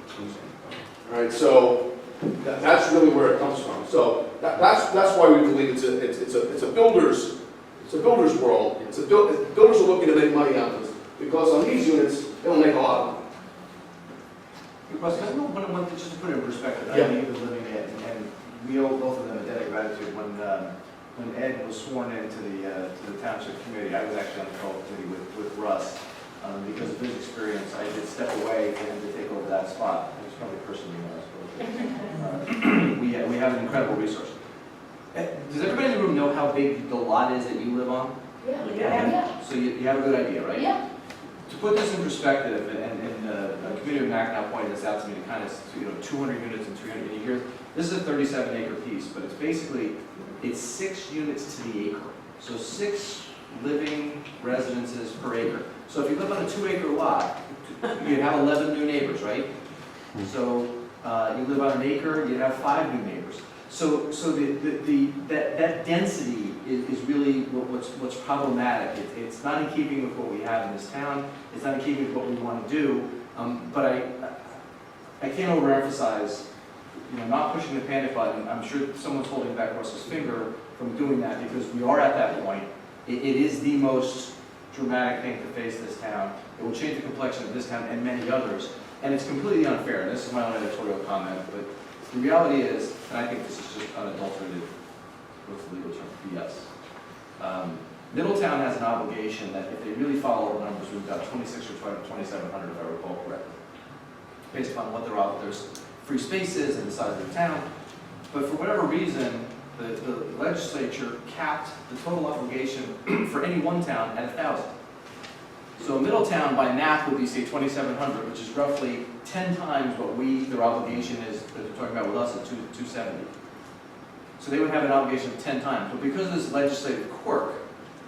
All right, so that's really where it comes from. So that's why we believe it's a builder's world. Builders are looking to make money on this because on these units they'll make a lot of money. Because just to put it in perspective, Yeah. I think he was living it, and we owe both of them a debt of gratitude. When Ed was sworn into the township committee, I was actually on the call committee with Russ. Because of his experience, I did step away for him to take over that spot. It was probably personally, I suppose. We have an incredible resource. Does everybody in the room know how big the lot is that you live on? Yeah. So you have a good idea, right? Yeah. To put this in perspective, and Committee Mac now pointed this out to me, to kind of, 200 units and 300, and you hear, this is a 37-acre piece, but it's 6 units to the acre. So 6 living residences per acre. So if you live on a 2-acre lot, you'd have 11 new neighbors, right? So you live on an acre, you'd have 5 new neighbors. So that density is really what's problematic. It's not in keeping with what we have in this town. It's not in keeping with what we want to do. But I can't overemphasize, not pushing the panic button. I'm sure someone's holding back Russell's finger from doing that because we are at that point. It is the most dramatic thing to face this town. It will change the complexion of this town and many others. And it's completely unfair. And this is my own editorial comment, but the reality is, and I think this is just unadulterated, what's the legal term, BS. Middletown has an obligation that if they really follow the numbers, we've got 2,600 or 2,700, if I recall correctly, based upon what there's free spaces and the size of the town. But for whatever reason, the legislature capped the total obligation for any one town at 1,000. So Middletown by NAP would be, say, 2,700, which is roughly 10 times what their obligation is, that they're talking about with us at 270. So they would have an obligation of 10 times. But because of this legislative quirk,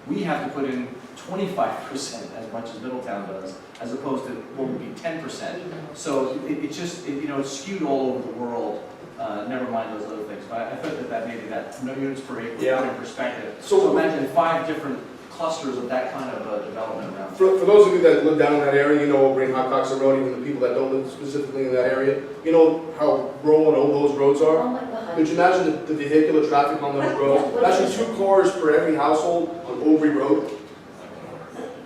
we have to put in 25% as much as Middletown does, as opposed to what would be 10%. So it's skewed all over the world, never mind those other things. But I thought that maybe that no units per acre Yeah. put in perspective. So- So imagine 5 different clusters of that kind of development around. For those of you that live down in that area, you know over in Hotcox Road, even the people that don't live specifically in that area, you know how rural and old those roads are? Oh my God. Could you imagine the vehicular traffic on those roads? That's 2 cars per every household on Overy Road.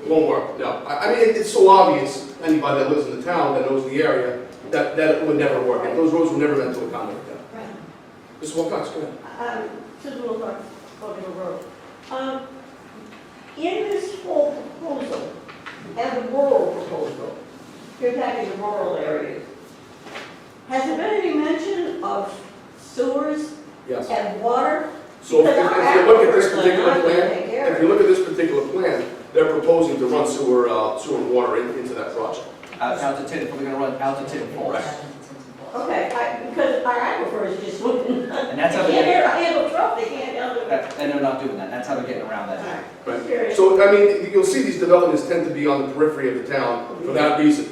It won't work, no. I mean, it's so obvious, anybody that lives in the town that knows the area, that it would never work. And those roads were never meant to accommodate that. Right. Mr. Wilcox, go ahead. Susan Wilcox, Coconut Road. In this whole proposal, and the rural proposal, you're attacking the rural areas, has there been any mention of sewers Yes. and water? So if Because you look at this our particular aquifers are plan, not gonna take care if of you it. look at this particular plan, they're proposing to run sewer and water into that project. Out to Tin, we're gonna run out to Tin Falls. Okay, because our aquifers just wouldn't, they And that's how can't they're handle truck, they can't handle. and they're not doing that. That's how they're getting around that. Right. Serious. So, I mean, you'll see these developments tend to be on the periphery of the town for that reason.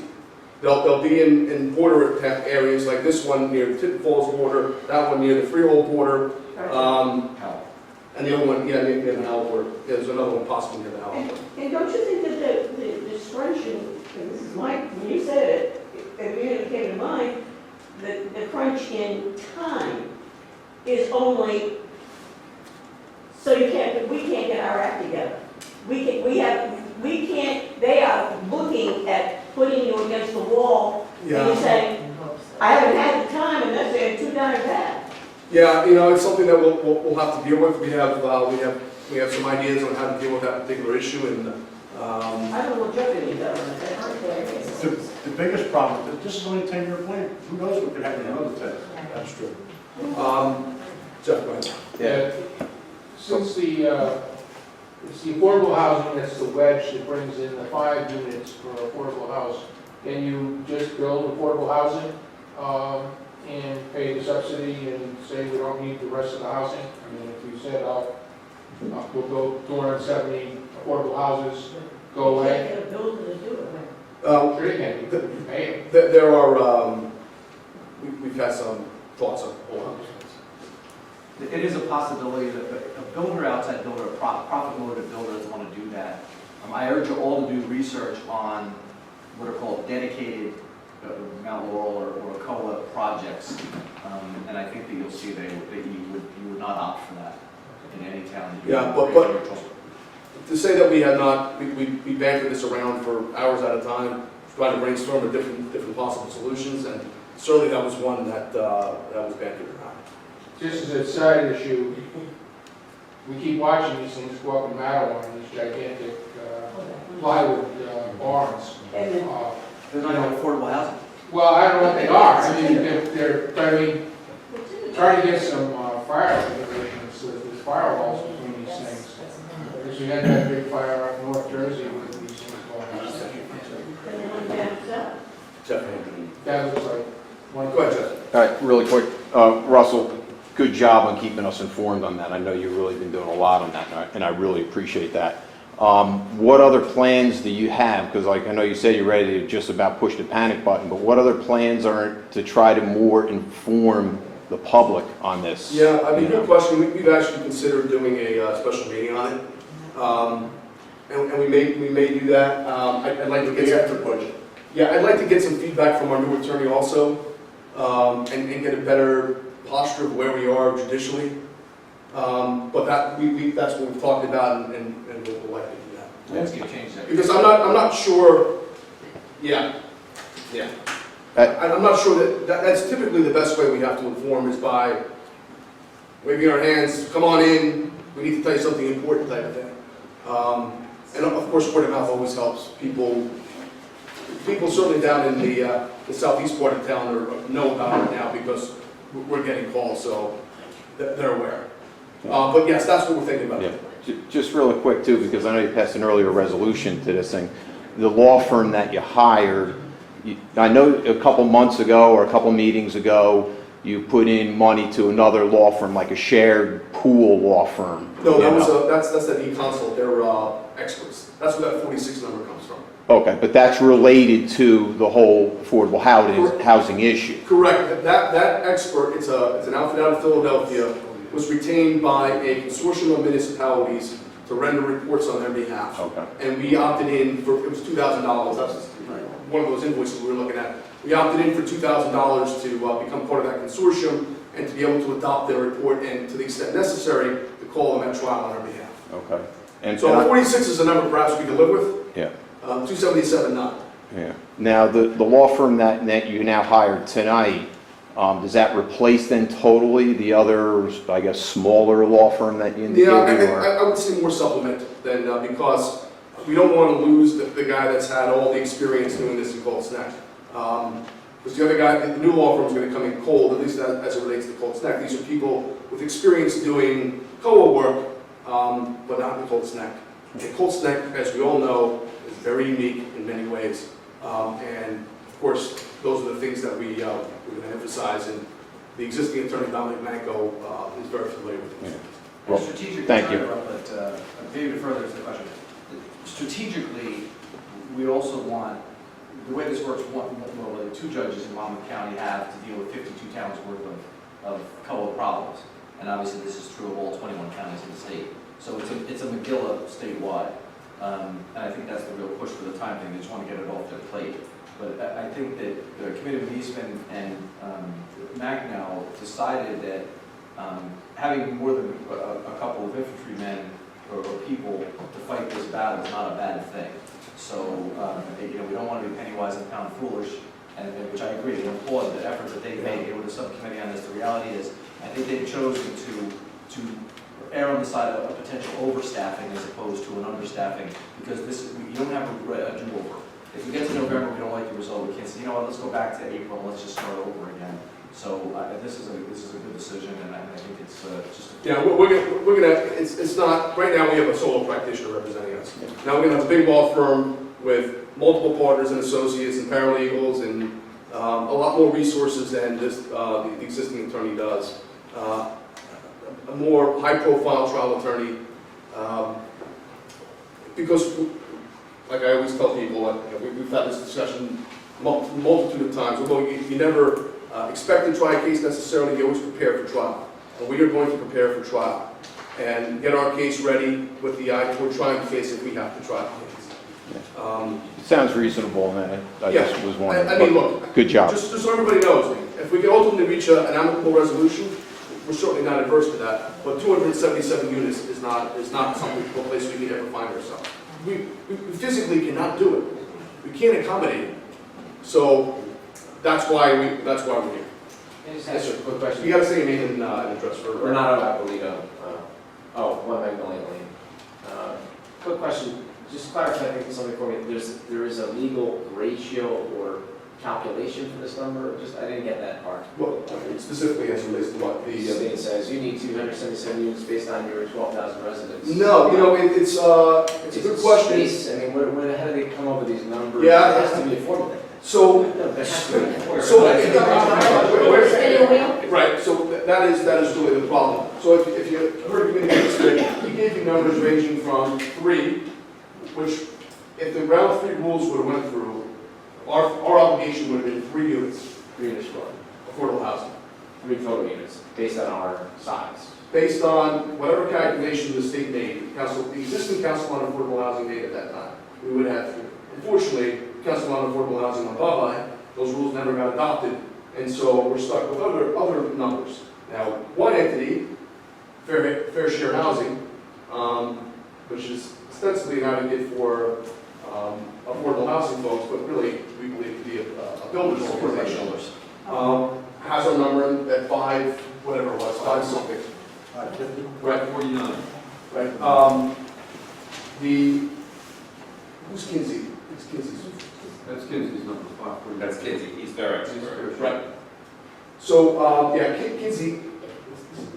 They'll be in border areas like this one near the Tinton Falls border, that one near the Freehold border, How? and the other one, near the Howell border. There's another one possibly near the Howell border. And don't you think that the scrunching, and this is when you said it, it immediately came to mind, that the crunch in time is only, so we can't get our act together. They are looking at putting you against the wall, and you're saying, I haven't had the time, and they're saying too darn bad. Yeah, it's something that we'll have to deal with. We have some ideas on how to deal with that particular issue, and I don't know what you're gonna do, that aren't there. The biggest problem, is this is only a 10-year plan. Who knows what could happen in another 10? that's true. Jeff, go ahead. Yeah, since it's the affordable housing, that's the wedge that brings in the 5 units for affordable house, can you just build affordable housing and pay the subsidy and say we don't need the rest of the housing? I mean, if you said, we'll go 270 affordable houses, go You away. can't get a builder to do it. Sure you can, you pay them. There are, we've had some thoughts on all of this. It is a possibility that a builder, outside builder, a profit-motivated builder doesn't want to do that. I urge you all to do research on what are called dedicated Mount Laurel or COA projects. And I think that you'll see that you would not opt for that in any town. Yeah, but to say that we have not, we bantered this around for hours at a time, trying to brainstorm a different possible solutions, and certainly that was one that was bantered around. Just as a side issue, we keep watching these things go up in Mattawan, these gigantic plywood barns. And then They're not even affordable housing. Well, I don't know what they are. I mean, they're trying to get some fire regulations, so that there's firewalls between these things. Because we had that big fire up in North Jersey with these things going on. and then when that's up. Jeff, That looks like one. go ahead, Jeff. All right, really quick. Russell, good job on keeping us informed on that. I know you've really been doing a lot on that, and I really appreciate that. What other plans do you have? Because I know you said you're ready to just about push the panic button, but what other plans are to try to more inform the public on this? Yeah, I mean, good question. We've actually considered doing a special meeting on it, and we may do that. I'd like to get After budget. Yeah, I'd like to get some feedback from our new attorney also, and get a better posture of where we are judicially. But that's what we've talked about, and we'll likely do that. Let's get change that. Because I'm not sure. Yeah. I'm not sure that's typically the best way we have to inform is by waving our hands. Come on in. We need to tell you something important, type of thing. And of course, word of mouth always helps. People certainly down in the southeast part of town know about it now because we're getting calls, so they're aware. But yes, that's what we're thinking about. Yeah. Just really quick too, because I know you passed an earlier resolution to this thing. the law firm that you hired, I know a couple months ago or a couple meetings ago, you put in money to another law firm, like a shared pool law firm. No, that you was, know. that's that e-consult, they're experts. That's where that 46 number comes from. Okay, but that's related to the whole affordable housing issue. Correct. That expert, it's an outfit out of Philadelphia, was retained by a consortium of municipalities to render reports on their behalf. Okay. And we opted in for, it was $2,000. That's one of those invoices we were looking at. We opted in for $2,000 to become part of that consortium and to be able to adopt their report and, to the extent necessary, to call them at trial on our behalf. Okay. And So 46 is a number perhaps we could live with. Yeah. 277, not. Yeah. Now, the law firm that you now hired tonight, does that replace then totally the other, I guess, smaller law firm that you indicated? Yeah, I would say more supplement than, because we don't want to lose the guy that's had all the experience doing this in Cold Snack. Because the other guy, the new law firm is going to come in cold, at least as it relates to Cold Snack. These are people with experience doing COA work, but not in Cold Snack. And Cold Snack, as we all know, is very unique in many ways. And of course, those are the things that we're going to emphasize. And the existing attorney, Dominic Manco, is very familiar with this. Yeah. Well, Strategically, thank you. But maybe to further the question, strategically, we also want, the way this works, the two judges in Monmouth County have to deal with 52 towns worth of COA problems. And obviously this is true of all 21 counties in the state. So it's a McGilla statewide. And I think that's the real push for the time thing. They just want to get it off their plate. But I think that the Committee of Eastman and Magnow decided that having more than a couple of infantrymen or people to fight this battle is not a bad thing. So, we don't want to be penny wise and pound foolish, and which I agree, and applaud the effort that they made with the subcommittee on this. The reality is, I think they've chosen to err on the side of a potential overstaffing as opposed to an understaffing, because you don't have a do-over. If we get to November, we don't like the result, we can't say, you know what, let's go back to April, let's just start over again. So this is a good decision, and I think it's just. Yeah, we're gonna. It's not right now. We have a solo practitioner representing us. Now we're gonna have a big law firm with multiple partners and associates and paralegals and a lot more resources than this the existing attorney does. A more high-profile trial attorney, because, like I always tell people, we've had this discussion multitude of times. Although you never expect to try a case necessarily, you always prepare for trial. And we are going to prepare for trial and get our case ready with the eye toward trying the case if we have to try the case. It sounds reasonable, and I Yeah. just was wondering. I mean, look, good job. just so everybody knows, if we can ultimately reach an amicable resolution, we're certainly not adverse to that. But 277 units is not something, a place we can ever find ourselves. We physically cannot do it. We can't accommodate it. So that's why we're here. Can I just ask you a quick question? You got to say your name and address for. Renato Apolito. One Magnolia Lane. Quick question, just clarify, I think something for me. There is a legal ratio or calculation for this number? I didn't get that part. Well, specifically as it relates to what The state says you need 277 units based on your 12,000 residents. No, it's a good question. Space. I mean, where the hell do they come up with these numbers? Yeah. There has to be a formula. So, No, there has to be a formula. right, so that is really the problem. So if you heard the committee, he gave you numbers ranging from 3, which if the round 3 rules would have went through, our obligation would have been 3 units. 3 units for affordable housing. 3 total units based on our size. Based on whatever calculation the state made, the existing council on affordable housing made at that time, we would have 3. Unfortunately, council on affordable housing on Bye-Bye, those rules never got adopted, and so we're stuck with other numbers. Now, one entity, Fair Share Housing, which is ostensibly an advocate for affordable housing folks, but really we believe to be a builder's organization, has our number at 5, whatever it was, 5 something. 550? Right. 49. Right. Who's Kinsey? It's Kinsey's. That's Kinsey's number, 549. That's Kinsey, he's their expert. Right. So, Kinsey,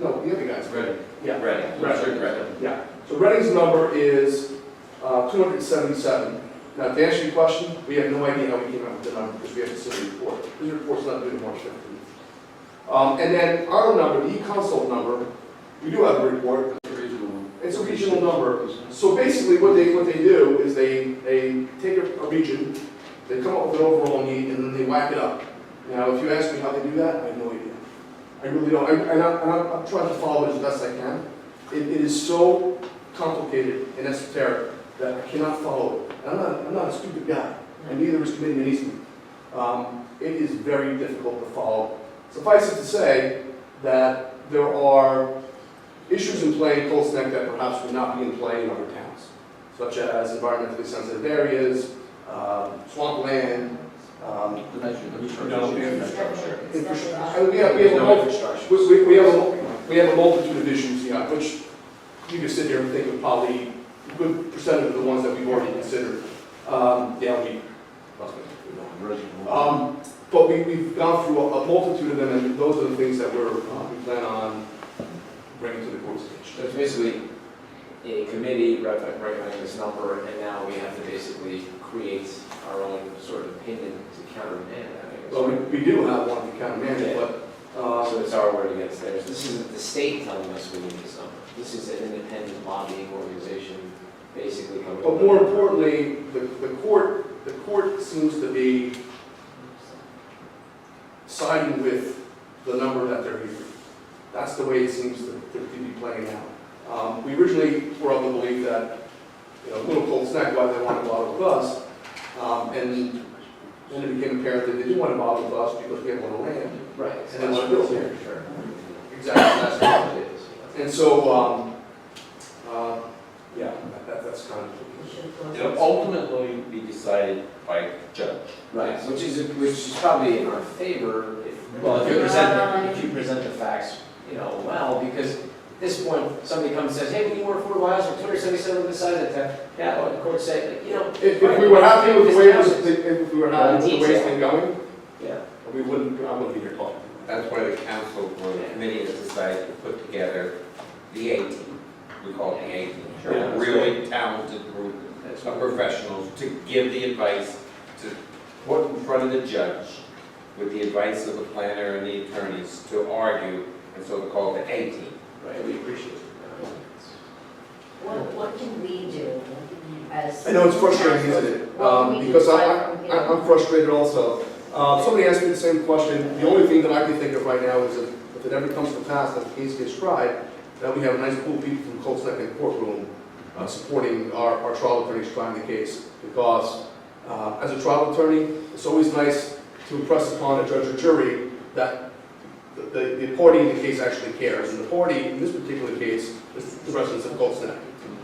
no, the other guy's Ready. Yeah. Ready. Ready. Ready. Yeah. So Redding's number is 277. Now, to answer your question, we have no idea how we came up with the number because we have to submit a report. This report's not due to March 15th. And then our number, the e-consult number, we do have a report. It's a regional number. So basically what they do is they take a region, they come up with an overall need, and then they whack it up. Now, if you ask me how they do that, I have no idea. I really don't. I'm trying to follow it as best I can. It is so complicated and esoteric that I cannot follow it. I'm not a stupid guy, and neither is Committeeman Eastman. It is very difficult to follow. Suffice it to say that there are issues in play in Colts Neck that perhaps would not be in play in other towns, such as environmentally sensitive areas, swampland. We have a multitude of issues, yeah, which you can sit here and think of probably a good percentage of the ones that we've already considered. But we've gone through a multitude of them, and those are the things that we plan on bringing to the court stage. So it's basically a committee recommending this number, and now we have to basically create our own sort of opinion to countermand that. Well, we do have one to countermand it, but so it's our word against theirs. This isn't the state telling us we need this number. This is an independent lobbying organization basically coming. But more importantly, the court seems to be siding with the number that they're using. That's the way it seems to be playing out. We originally were of the belief that, Little Colts Neck, why they wanted to bother with us, and then it became apparent that they didn't want to bother with us because we have a little land. Right. And they want to build here. Sure. Exactly, that's what it is. And so, that's kind of. It'll ultimately be decided by judge. Right, which is probably in our favor if Well, if you present the facts, well, because at this point, somebody comes and says, hey, we need more affordable housing, 277 on the side of the town. Yeah, well, the court say, If we were happy with the way it's been going, yeah, I wouldn't be here talking. That's why the council or the committee has decided to put together the A team. We call it the A team. Sure. A really talented group of professionals to give the advice, to put in front of the judge with the advice of the planner and the attorneys to argue, and so we call it the A team. right, we appreciate it. What can we do as? I know it's frustrating, isn't it? Because I'm frustrated also. Somebody asked me the same question. The only thing that I can think of right now is if it ever comes to pass that the case gets tried, that we have a nice pool of people from Colts Neck in the courtroom supporting our trial attorneys trying the case. Because as a trial attorney, it's always nice to impress upon a judge or jury that the party in the case actually cares. And the party in this particular case is the residents of Colts Neck.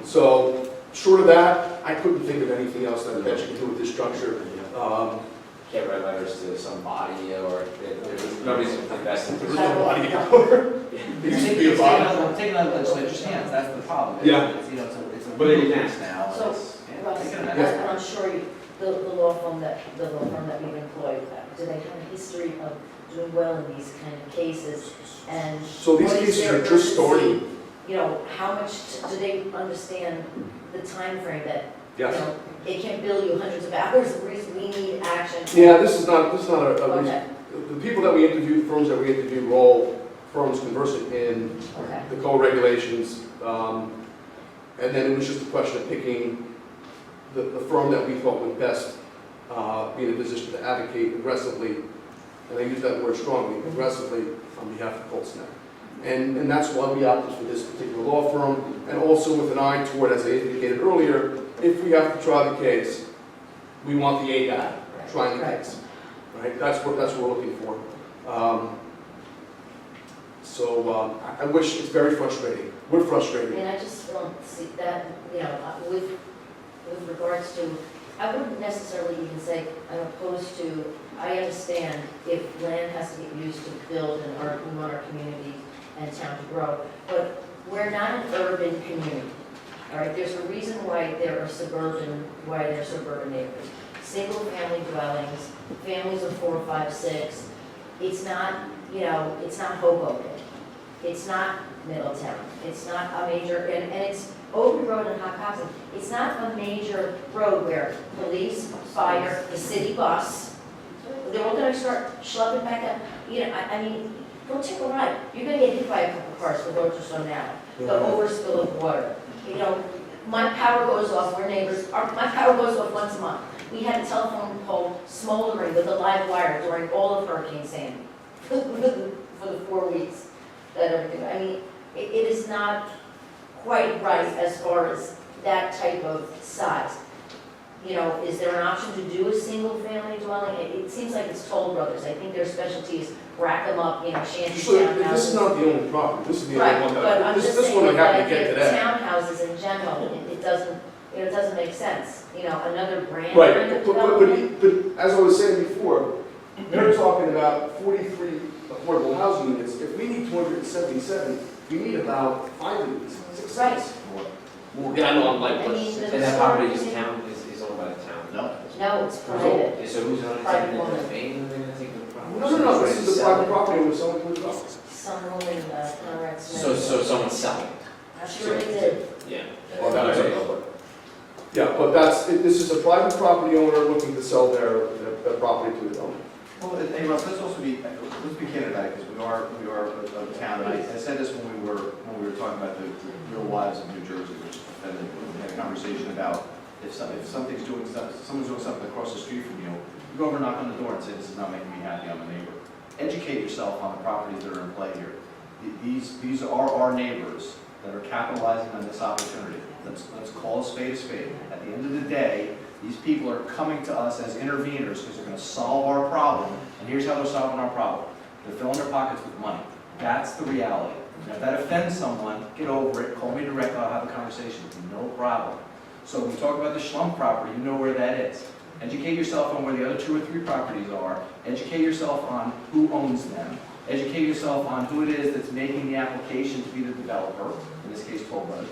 So short of that, I couldn't think of anything else that you can do with this structure. Can't write letters to somebody or nobody's invested. There's no body anymore. It used to be a body. I'm taking out the legislature's hands, that's the problem. Yeah. It's a But it legal is. case now. So, It's taking a Russ, mess. I'm sure the law firm that we've employed, do they have a history of doing well in these kind of cases? And So these what is cases their are just starting. urgency? How much do they understand the time frame that, it can bill you hundreds of hours, the reason we need action? Yeah, this is not a reason. Okay, The people that we interviewed, firms that we interviewed, were all firms conversant in okay. the code regulations. And then it was just a question of picking the firm that we thought would best be in a position to advocate aggressively, and I use that word strongly, aggressively on behalf of Colts Neck. And that's why we opted for this particular law firm, and also with an eye toward, as I indicated earlier, if we have to try the case, we want the A guy trying the case. Right? That's what we're looking for. I wish, it's very frustrating. We're frustrated. And I just don't see that, with regards to, I wouldn't necessarily even say I'm opposed to, I understand if land has to get used to build and we want our community and town to grow, but we're not an urban community. All right, there's a reason why there are suburban neighborhoods. Single-family dwellings, families of 4, 5, 6. It's not, it's not Hoboken. It's not Middletown. It's not a major, and it's Oakwood Road and Hockhausen. It's not a major road where police, fire, the city bus, they're all gonna start schlepping back up. You know, I mean, go take a ride. You're gonna get hit by a couple cars, the roads are so narrow. The overspill of water. You know, my power goes off, we're neighbors, my power goes off once a month. We had a telephone pole smoldering with a live wire during all of Hurricane Sandy for the 4 weeks that everything, I mean, it is not quite right as far as that type of size. You know, is there an option to do a single-family dwelling? It seems like it's Toll Brothers. I think their specialty is rack them up, you know, shanty townhouses. This is not the only problem, this is the Right, only one but that, I'm this just one saying I that have I to get think today. townhouses in general, it doesn't, you know, it doesn't make sense. You know, another brand Right, kind of but development. as I was saying before, they're talking about 43 affordable housing units. If we need 277, we need about 5 units, 6 Right. units. Well, yeah, I know, I'm like, I mean, And that property is town, is owned by the town? No. No, it's private. So who's on it, Private taking woman. the main, and they're gonna take the property? no, this is the private property with someone who lives on. Some woman, Conrad Smith. So someone's selling? I'm sure they did. Yeah. Well, that's okay. Yeah, but this is a private property owner looking to sell their property to his owner. Well, hey, Russ, let's be candid about it, because we are a town, and I said this when we were talking about the real lives of New Jersey, which we had a conversation about if someone's doing something across the street from you, you go over and knock on the door and say, this is not making me happy, I'm a neighbor. Educate yourself on the properties that are in play here. These are our neighbors that are capitalizing on this opportunity. Let's call a spade a spade. At the end of the day, these people are coming to us as interveners because they're going to solve our problem. And here's how they're solving our problem. They're filling their pockets with money. That's the reality. And if that offends someone, get over it. Call me directly. I'll have a conversation with you. No problem. So when we talk about the Schlump property, you know where that is. Educate yourself on where the other 2 or 3 properties are. Educate yourself on who owns them. Educate yourself on who it is that's making the application to be the developer, in this case, Toll Brothers.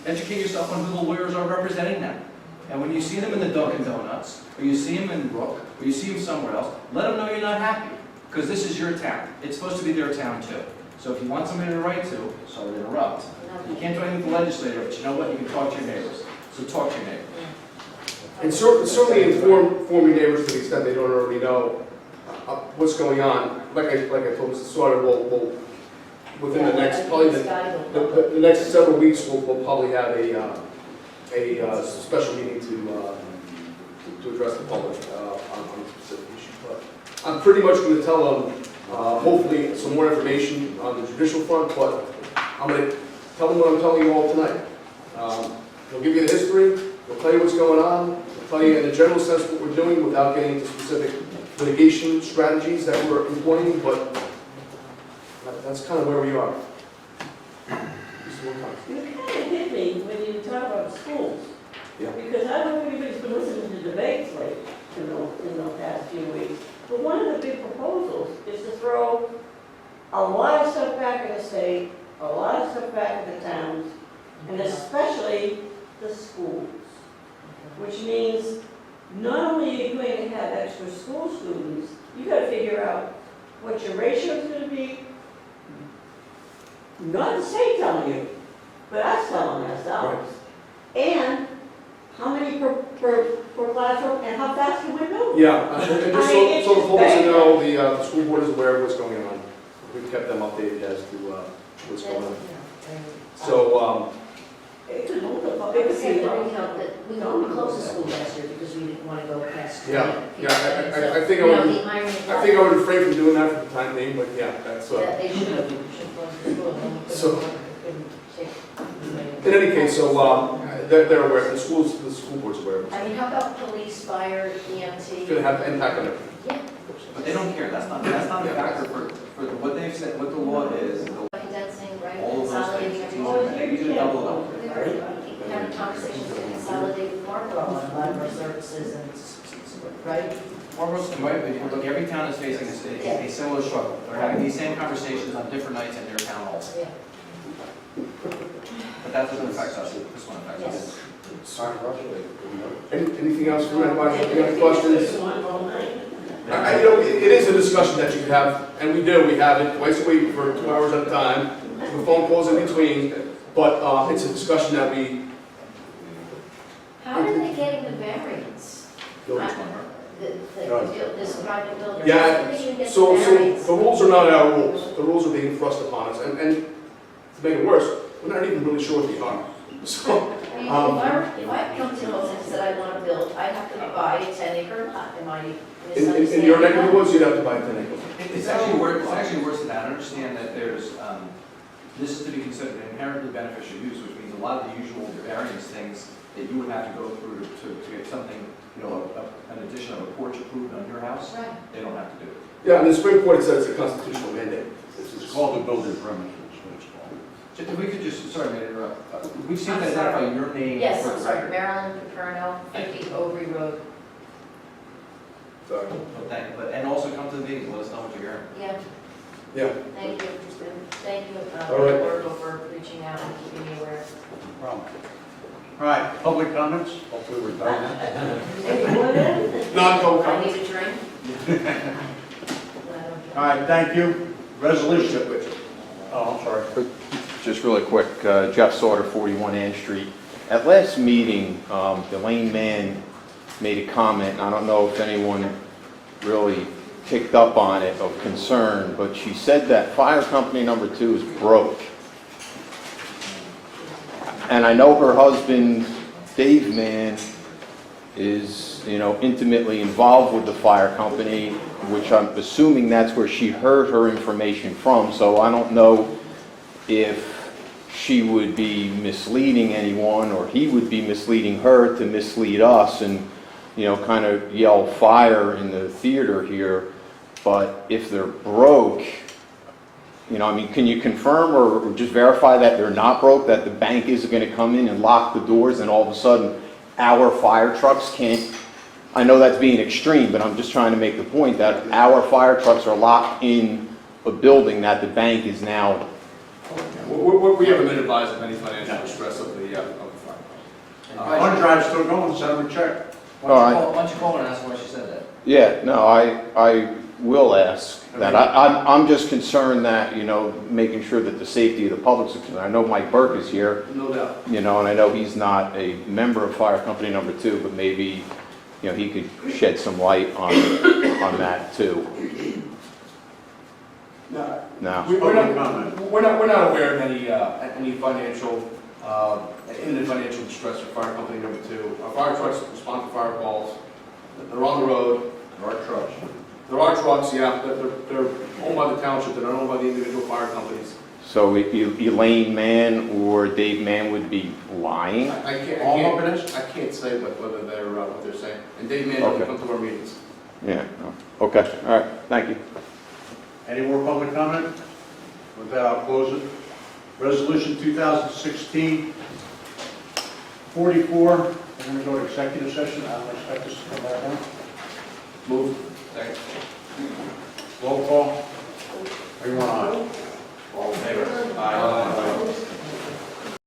Educate yourself on who the lawyers are representing them. And when you see them in the Dunkin' Donuts, or you see them in Brook, or you see them somewhere else, let them know you're not happy. Because this is your town. It's supposed to be their town too. So if you want somebody to write to, sorry to interrupt, you can't do anything with the legislator, but you know what? You can talk to your neighbors. So talk to your neighbors. And certainly inform your neighbors to the extent they don't already know what's going on. Like I told Mr. Slaughter, we'll within the next, probably the next several weeks, we'll probably have a special meeting to address the public on specific issues. But I'm pretty much going to tell them, hopefully, some more information on the judicial front, but I'm going to tell them what I'm telling you all tonight. We'll give you the history, we'll tell you what's going on, we'll tell you in a general sense what we're doing without getting into specific litigation strategies that we're employing, but that's kind of where we are. You kind of hit me when you talk about schools. Yeah. Because I don't know if anybody's been listening to debates like in the past few weeks. But one of the big proposals is to throw a lot of stuff back in the state, a lot of stuff back in the towns, and especially the schools. Which means not only are you going to have extra school students, you got to figure out what your ratio is going to be. Not the state telling you, but us telling ourselves. And how many per classroom, and how fast can we move? Yeah, and just so the public to know, the school board is aware of what's going on. We've kept them updated as to what's going on. So, It could move the I public. would say that we closed the school last year because we didn't want to go past. I think I would refrain from doing that for the time being, but yeah, that's. That they should have closed the school. So- In any case, so they're aware. The school board's aware of it. I mean, how about police, fire, It's EMT? going to have impact on it. Yeah. But they don't care, that's not a factor for what they've said, what the law is. Condensing, right? All of those Consolidating things, everything. maybe you can double it up. We're having conversations to consolidate with Marlboro on a lot of our services and, right? Marlboro's, look, every town is facing a similar struggle. They're having these same conversations on different nights in their town halls. Yeah. But that doesn't affect us, this one affects us. Anything else from anybody? Any other questions? It is a discussion that you could have, and we have it twice a week for 2 hours at a time, with phone calls in between, but it's a discussion that we. How are they getting the variance? This private builder? How do they Yeah, get so the variance? the rules are not our rules, the rules are being thrust upon us, and to make it worse, we're not even really sure what they are. So, If I come to Los and said I want to build, I have to buy a 10-acre lot, am I in your neck of the woods, you'd have to buy 10 acres. It's actually worse than that. I understand that there's, this is to be considered an inherently beneficial use, which means a lot of the usual variance things that you would have to go through to get something, an addition of a porch approved on your house, Right. they don't have to do it. Yeah, and the Supreme Court says it's a constitutional mandate. It's called the building permit, is what it's called. If we could just, sorry to interrupt, we seem to identify your name Yes, for I'm the sorry, record. Marilyn Paperno, 50 Overy Road. Sorry. Well, thank you, and also come to the meeting, let us know what you're hearing. Yeah, Yeah. thank you. Thank you, All right. Oracle, for reaching out and keeping me aware. No problem. All right, public comments? Hopefully we're done. Non-public I comments. need a drink? All right, thank you. Resolution. Oh, I'm sorry. Just really quick, Jeff Sauter, 41 Ann Street. At last meeting, Elaine Mann made a comment, I don't know if anyone really picked up on it of concern, but she said that fire company number 2 is broke. And I know her husband, Dave Mann, is, intimately involved with the fire company, which I'm assuming that's where she heard her information from, so I don't know if she would be misleading anyone or he would be misleading her to mislead us and, kind of yell fire in the theater here. But if they're broke, can you confirm or just verify that they're not broke, that the bank isn't going to come in and lock the doors and all of a sudden our fire trucks can't? I know that's being extreme, but I'm just trying to make the point that our fire trucks are locked in a building that the bank is now. We haven't been advised of any financial distress of the fire. One drive's still going, send them a check. Why don't you call her and ask why she said that? Yeah, no, I will ask that. I'm just concerned that, making sure that the safety of the public's concerned. I know Mike Burke is here, No doubt. and I know he's not a member of fire company number 2, but maybe, he could shed some light on that too. No. We're not aware of any financial, imminent financial distress for fire company number 2. Our fire trucks respond to fire calls. They're on the road. There are trucks. There are trucks, yeah. They're owned by the township. They're not owned by the individual fire companies. So Elaine Mann or Dave Mann would be lying? I can't say whether they're what they're saying. And Dave Mann doesn't come to our meetings. Yeah, okay, all right, thank you. Any more public comment? With that, I'll close it. Resolution 2016-44. We're going to go to executive session. I don't expect this to come back on. Move. Second. Roll call.